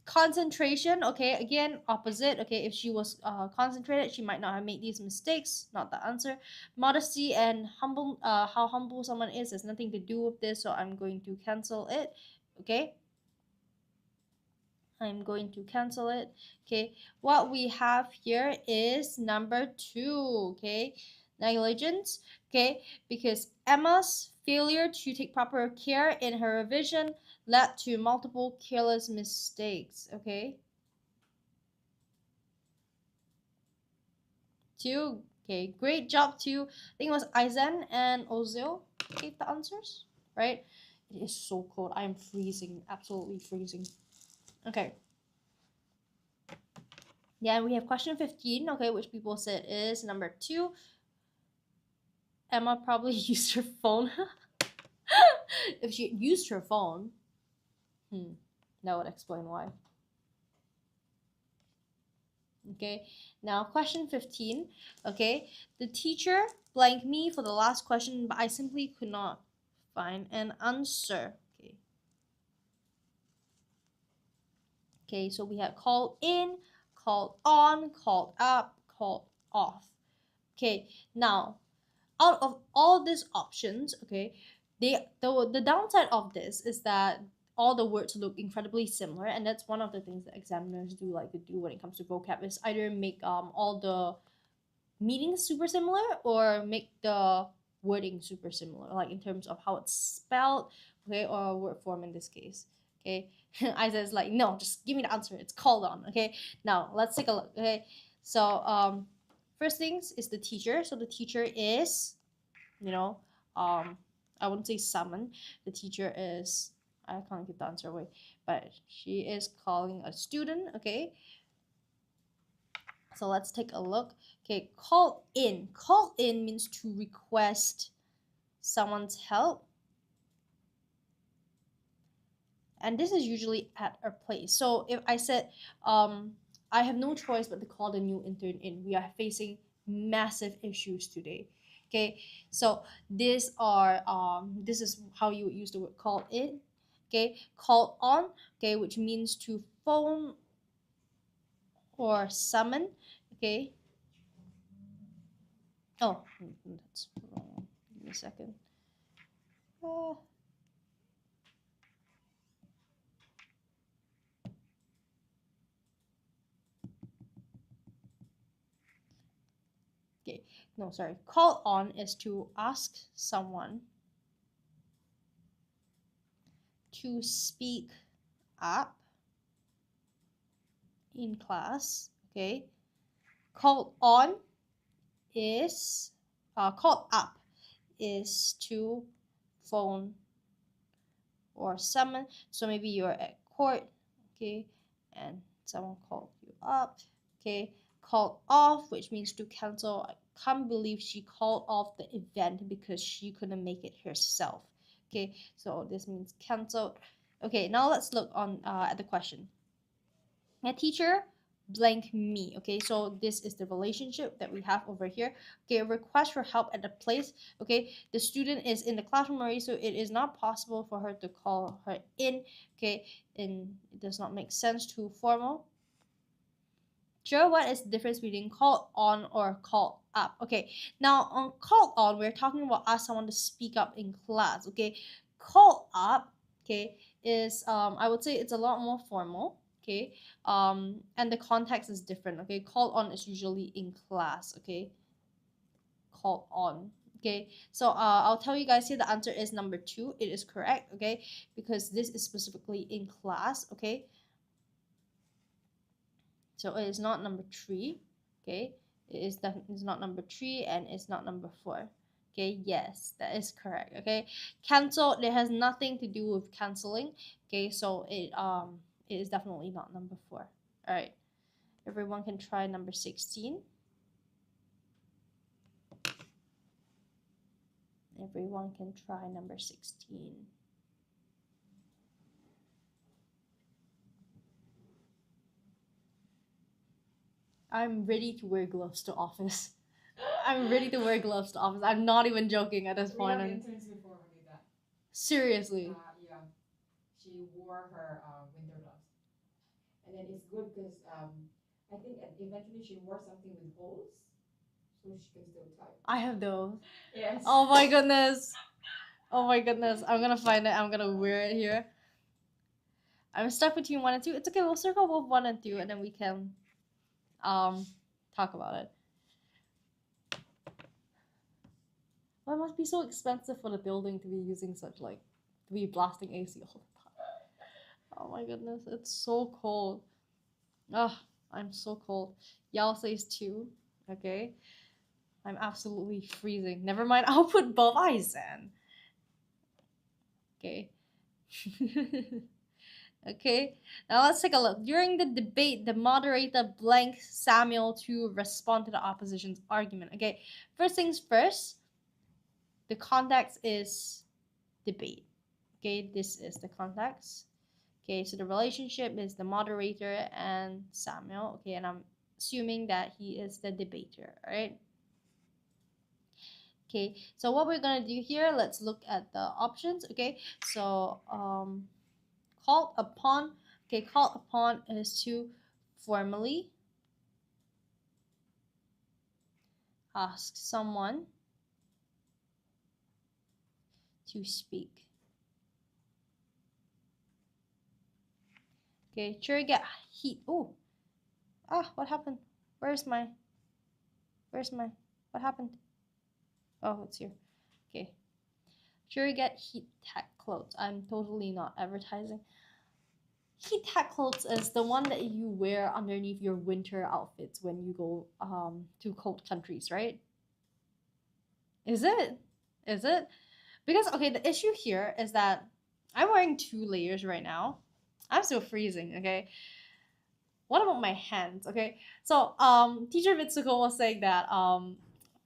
Concentration, okay, again opposite. Okay, if she was concentrated, she might not have made these mistakes. Not the answer. Modesty and humble, how humble someone is has nothing to do with this, so I'm going to cancel it. Okay, I'm going to cancel it. Okay, what we have here is number 2. Okay, negligence. Okay, because Emma's failure to take proper care in her revision led to multiple careless mistakes. Okay, 2. Okay, great job to, I think it was Aizen and Ozil gave the answers, right? It is so cold. I am freezing, absolutely freezing. Okay. Yeah, we have question 15, okay, which people said is number 2. Emma probably used her phone. If she used her phone, that would explain why. Okay, now question 15. Okay, the teacher blanked me for the last question, but I simply could not find an answer. Okay, so we have called in, called on, called up, called off. Okay, now out of all these options, okay, the downside of this is that all the words look incredibly similar, and that's one of the things that examiners do like to do when it comes to vocab, is either make all the meanings super similar or make the wording super similar, like in terms of how it's spelled, okay, or word form in this case. Okay, Isa's like, no, just give me the answer. It's called on. Okay, now let's take a look. Okay, so first things is the teacher. So the teacher is, I wouldn't say summon. The teacher is, I can't give the answer away, but she is calling a student. Okay, so let's take a look. Okay, call in. Call in means to request someone's help. And this is usually at a place. So if I said, I have no choice but to call the new intern in. We are facing massive issues today. Okay, so this is how you would use the word call in. Okay, call on. Okay, which means to phone or summon. Okay. Oh, that's wrong. Give me a second. Okay, no, sorry. Call on is to ask someone to speak up in class. Okay, called on is called up is to phone or summon. So maybe you're at court, okay, and someone called you up. Okay, called off, which means to cancel. I can't believe she called off the event because she couldn't make it herself. Okay, so this means canceled. Okay, now let's look on at the question. A teacher blank me. Okay, so this is the relationship that we have over here. Okay, a request for help at a place. Okay, the student is in the classroom already, so it is not possible for her to call her in. Okay, and it does not make sense to formal. Sure, what is the difference between called on or called up? Okay, now on called on, we're talking about ask someone to speak up in class. Okay, called up, okay, is I would say it's a lot more formal. Okay, and the context is different. Okay, called on is usually in class. Okay, called on. Okay, so I'll tell you guys here the answer is number 2. It is correct. Okay, because this is specifically in class. Okay, so it is not number 3. Okay, it's not number 3 and it's not number 4. Okay, yes, that is correct. Okay, cancel, it has nothing to do with canceling. Okay, so it is definitely not number 4. All right, everyone can try number 16. Everyone can try number 16. I'm ready to wear gloves to office. I'm ready to wear gloves to office. I'm not even joking at this point. We have interns before who did that. Seriously. Yeah. She wore her winter gloves. And then it's good because I think eventually she wore something with holes so she can still type. I have those. Yes. Oh my goodness. Oh my goodness. I'm gonna find it. I'm gonna wear it here. I'm stuck between 1 and 2. It's okay. We'll circle both 1 and 2 and then we can talk about it. Well, it must be so expensive for the building to be using such to be blasting AC all the time. Oh my goodness, it's so cold. Ugh, I'm so cold. Y'all says 2. Okay. I'm absolutely freezing. Never mind, I'll put both eyes in. Okay. Okay, now let's take a look. During the debate, the moderator blanked Samuel to respond to the opposition's argument. Okay, first things first, the context is debate. Okay, this is the context. Okay, so the relationship is the moderator and Samuel. Okay, and I'm assuming that he is the debater. All right. Okay, so what we're gonna do here, let's look at the options. Okay, so called upon. Okay, called upon is to formally ask someone to speak. Okay, sure get heat. Oh, what happened? Where's my? Where's my? What happened? Oh, it's here. Okay, sure get heat tech clothes. I'm totally not advertising. Heat tech clothes is the one that you wear underneath your winter outfits when you go to cold countries, right? Is it? Is it? Because okay, the issue here is that I'm wearing 2 layers right now. I'm still freezing, okay? What about my hands? Okay. So teacher Mitsuko was saying that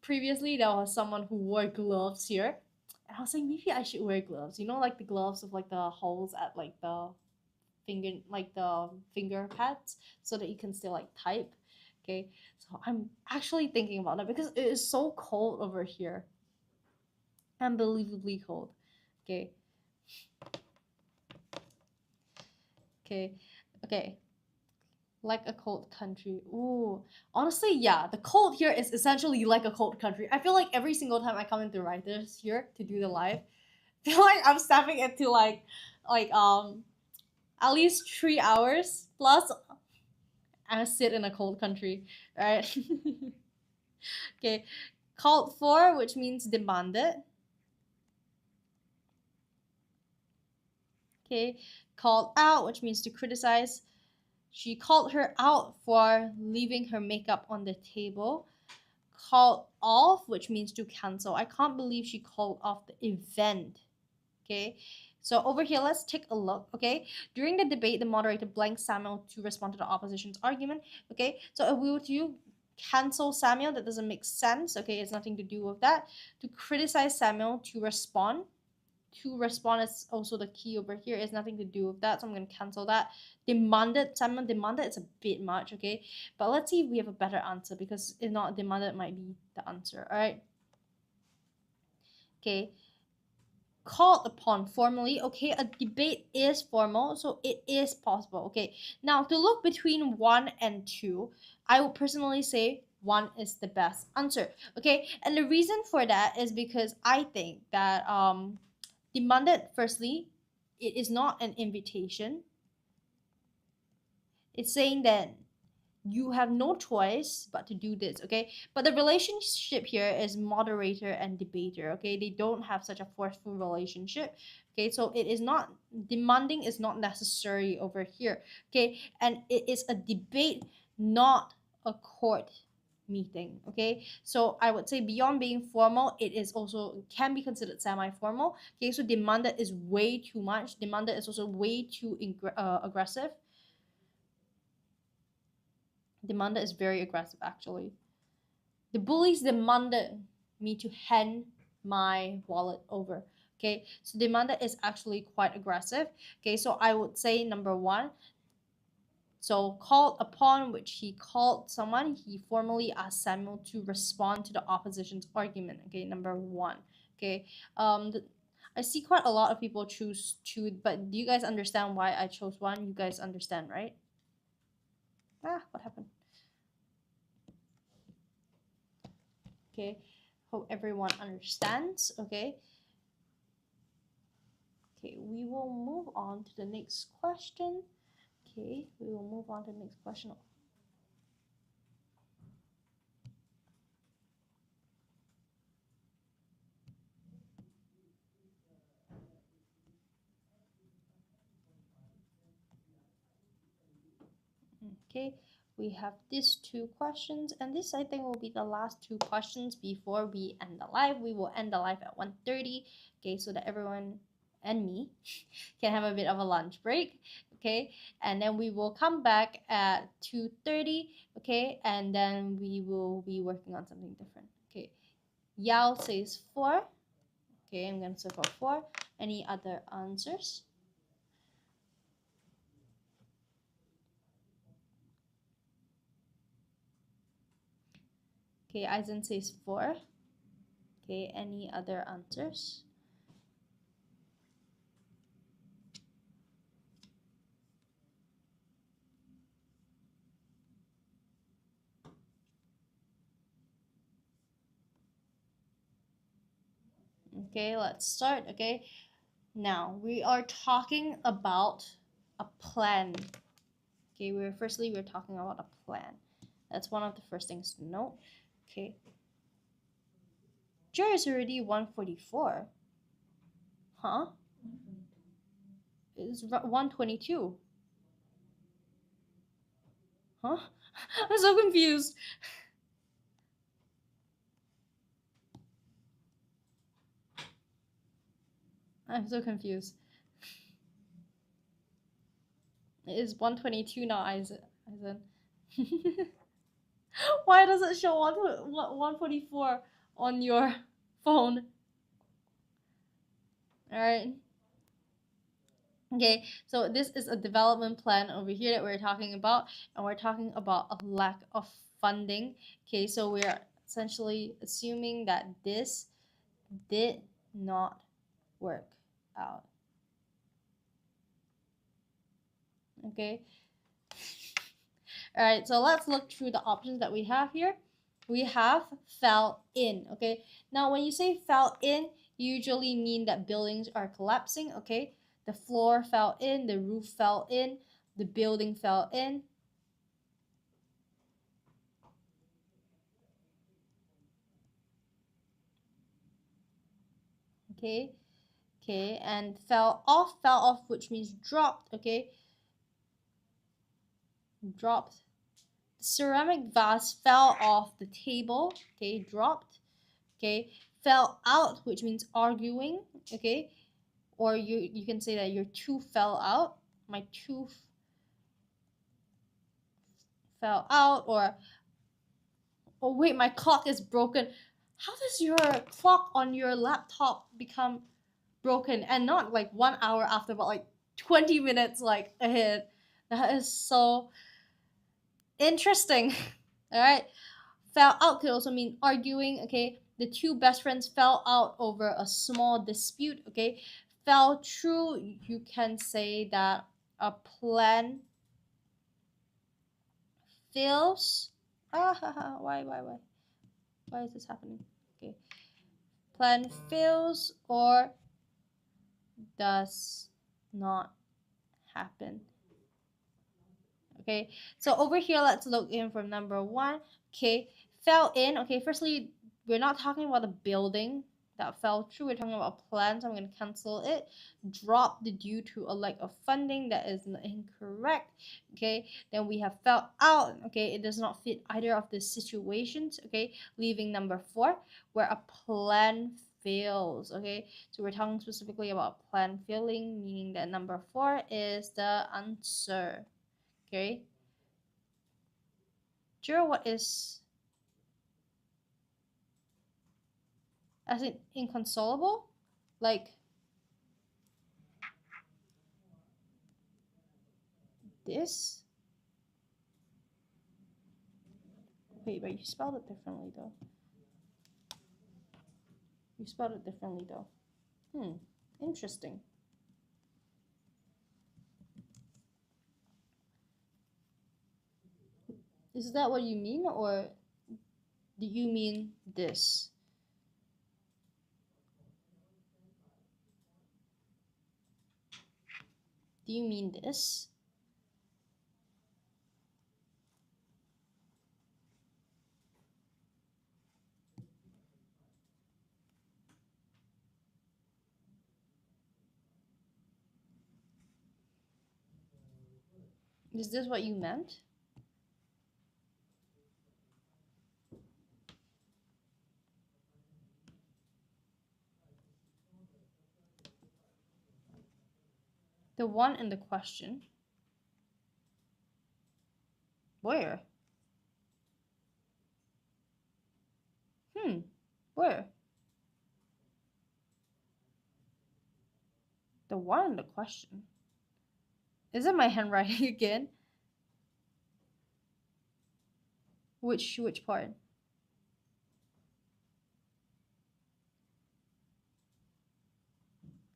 previously there was someone who wore gloves here. And I was saying maybe I should wear gloves. You know, like the gloves with like the holes at like the finger pads so that you can still like type. Okay. So I'm actually thinking about that because it is so cold over here. Unbelievably cold. Okay. Okay. Okay. Like a cold country. Ooh. Honestly, yeah, the cold here is essentially like a cold country. I feel like every single time I come into Writers here to do the live, I feel like I'm stepping into like at least 3 hours plus I sit in a cold country, right? Okay. Called for, which means demanded. Okay. Called out, which means to criticize. She called her out for leaving her makeup on the table. Called off, which means to cancel. I can't believe she called off the event. Okay. So over here, let's take a look. Okay. During the debate, the moderator blanked Samuel to respond to the opposition's argument. Okay. So if we were to cancel Samuel, that doesn't make sense. Okay. It's nothing to do with that. To criticize Samuel, to respond. To respond is also the key over here. It's nothing to do with that. So I'm going to cancel that. Demanded, Samuel demanded, it's a bit much. Okay. But let's see if we have a better answer because if not demanded, it might be the answer. All right. Okay. Called upon formally. Okay, a debate is formal, so it is possible. Okay, now to look between 1 and 2, I would personally say 1 is the best answer. Okay, and the reason for that is because I think that demanded, firstly, it is not an invitation. It's saying that you have no choice but to do this. Okay, but the relationship here is moderator and debater. Okay, they don't have such a forceful relationship. Okay, so it is not, demanding is not necessary over here. Okay, and it is a debate, not a court meeting. Okay, so I would say beyond being formal, it is also can be considered semi-formal. Okay, so demanded is way too much. Demanded is also way too aggressive. Demanded is very aggressive, actually. The bullies demanded me to hand my wallet over. Okay, so demanded is actually quite aggressive. Okay, so I would say number 1. So called upon, which he called someone, he formally asked Samuel to respond to the opposition's argument. Okay, number 1. Okay, I see quite a lot of people choose 2, but do you guys understand why I chose 1? You guys understand, right? What happened? Okay, hope everyone understands. Okay, we will move on to the next question. Okay, we will move on to the next question. Okay, we have these 2 questions, and this I think will be the last 2 questions before we end the live. We will end the live at 1:30. Okay, so that everyone and me can have a bit of a lunch break. okay, and then we will come back at 2:30, okay, and then we will be working on something different. Okay, Yao says 4. Okay, I'm gonna circle 4. Any other answers? Okay, Aizen says 4. Okay, any other answers? Okay, let's start. Okay, now we are talking about a plan. Okay, we're talking about a plan. That's one of the first things to note. Okay, Jure is already 144. Huh? It's 122. Huh? I'm so confused. I'm so confused. It is 122 now, Aizen. Why does it show 144 on your phone? Alright. Okay, so this is a development plan over here that we're talking about, and we're talking about a lack of funding. Okay, so we're essentially assuming that this did not work out. Okay. All right, so let's look through the options that we have here. We have fell in. Okay, now when you say fell in, you usually mean that buildings are collapsing. Okay, the floor fell in, the roof fell in, the building fell in. Okay, okay, and fell off, which means dropped. Okay, dropped. The ceramic vase fell off the table. Okay, dropped. Okay, fell out, which means arguing. Okay, or you can say that your tooth fell out. My tooth fell out. Or oh wait, my clock is broken. How does your clock on your laptop become broken, and not like 1 hour after, but like 20 minutes like ahead? That is so interesting. All right, fell out could also mean arguing. Okay, the two best friends fell out over a small dispute. Okay, fell through, you can say that a plan fails. Why is this happening? Okay, plan fails or does not happen. Okay, so over here, let's look in from number 1. Okay, fell in. Okay, firstly, we're not talking about a building that fell through. We're talking about a plan, so I'm going to cancel it. Dropped due to a lack of funding. That is incorrect. Okay, then we have fell out. Okay, it does not fit either of the situations. Okay, leaving number 4, where a plan fails. Okay, so we're talking specifically about plan failing, meaning that number 4 is the answer. Okay. Jura, what is as in inconsolable? Like this? Wait, but you spelled it differently though. You spelled it differently though. Interesting. Is that what you mean, or do you mean this? Do you mean this? Is this what you meant? The one in the question. Where? Where? The one in the question. Is it my handwriting again? Which part?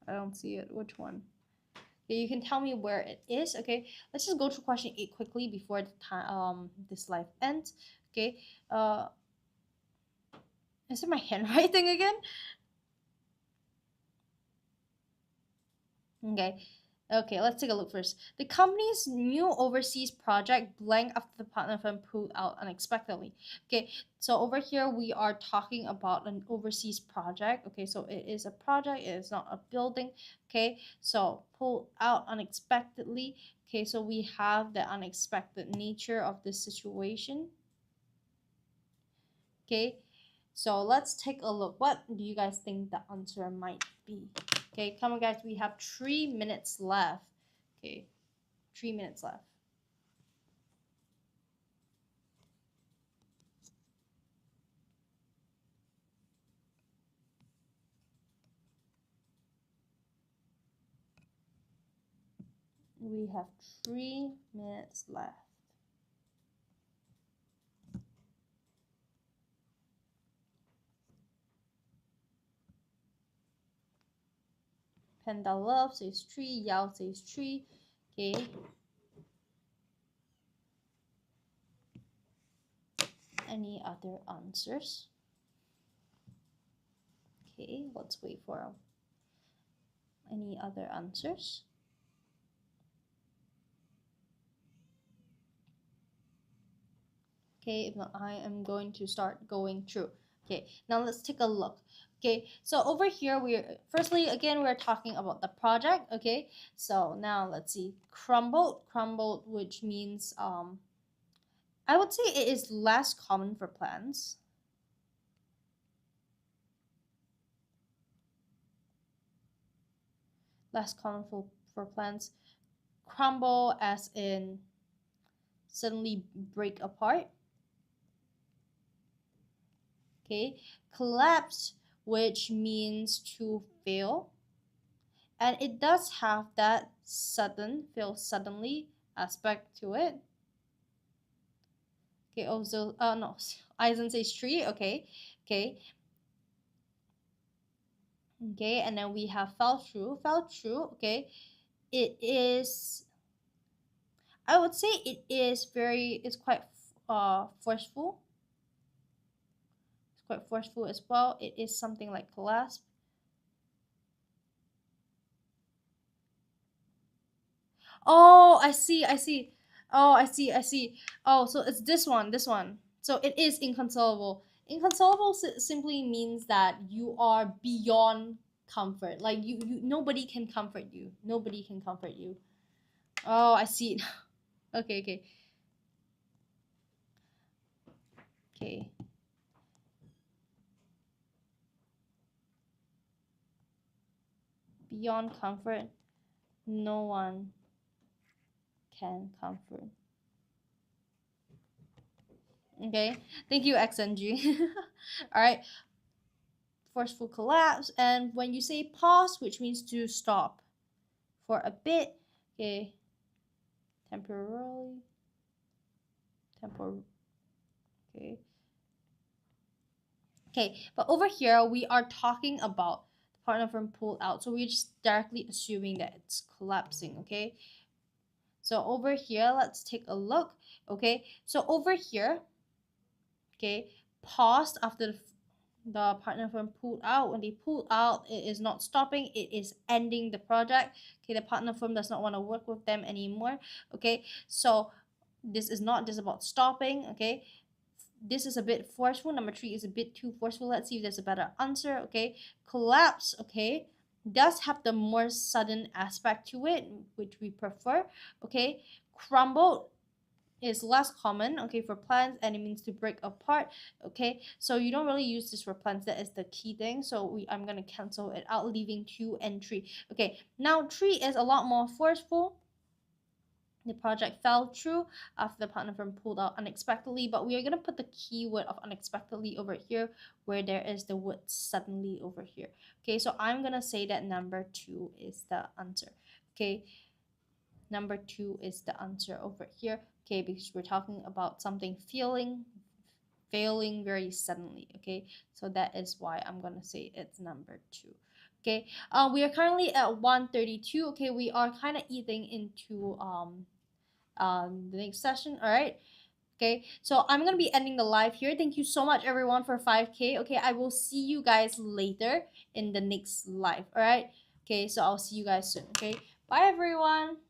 I don't see it. Which one? Okay, you can tell me where it is. Okay, let's just go to question 8 quickly before the time this live ends. Okay, is it my handwriting again? Okay, let's take a look first. The company's new overseas project blank after the partner firm pulled out unexpectedly. Okay, so over here we are talking about an overseas project. Okay, so it is a project, it is not a building. Okay, so pulled out unexpectedly. Okay, so we have the unexpected nature of this situation. Okay, so let's take a look. What do you guys think the answer might be? Okay, come on, guys. We have 3 minutes left. Okay, 3 minutes left. We have 3 minutes left. Panda Love says 3. Yao says 3. Okay. Any other answers? Okay, let's wait for any other answers. Okay, if not, I am going to start going through. Okay, now let's take a look. Okay, so over here firstly again we're talking about the project. Okay, so now let's see, crumbled, which means I would say it is less common for plants. Less common for plants. Crumble as in suddenly break apart. Okay, collapse, which means to fail, and it does have that fail suddenly aspect to it. Okay, also no, Eisen says 3. Okay, and then we have fell through. Okay, it is, I would say it is it's quite forceful. It's quite forceful as well. It is something like clasp. Oh, I see. Oh, I see. Oh, so it's this one. So it is inconsolable. Inconsolable simply means that you are beyond comfort. Like you nobody can comfort you. Oh, I see it. Okay. Beyond comfort, no one can comfort. Okay, thank you, XNG. All right, forceful collapse, and when you say pause, which means to stop for a bit. Okay, temporarily. Okay, but over here we are talking about the partner firm pulled out, so we're just directly assuming that it's collapsing. Okay, so over here let's take a look. Okay, so over here, okay, paused after the partner firm pulled out. When they pulled out, it is not stopping, it is ending the project. Okay, the partner firm does not want to work with them anymore. Okay, so this is not just about stopping. Okay, this is a bit forceful. Number 3 is a bit too forceful. Let's see if there's a better answer. Okay, collapse, okay, does have the more sudden aspect to it, which we prefer. Okay, crumbled is less common, okay, for plants, and it means to break apart. Okay, so you don't really use this for plants. That is the key thing. So I'm gonna cancel it out, leaving 2 and 3. Okay, now 3 is a lot more forceful. The project fell through after the partner firm pulled out unexpectedly, but we are going to put the keyword of unexpectedly over here where there is the word suddenly over here. Okay, so I'm going to say that number 2 is the answer. Okay, number 2 is the answer over here. Okay, because we're talking about something failing very suddenly. Okay, so that is why I'm going to say it's number 2. Okay, we are currently at 1:32. Okay, we are kind of eating into the next session. All right. Okay, so I'm gonna be ending the live here. Thank you so much, everyone, for 5K. Okay, I will see you guys later in the next live. All right. Okay, so I'll see you guys soon. Okay, bye, everyone.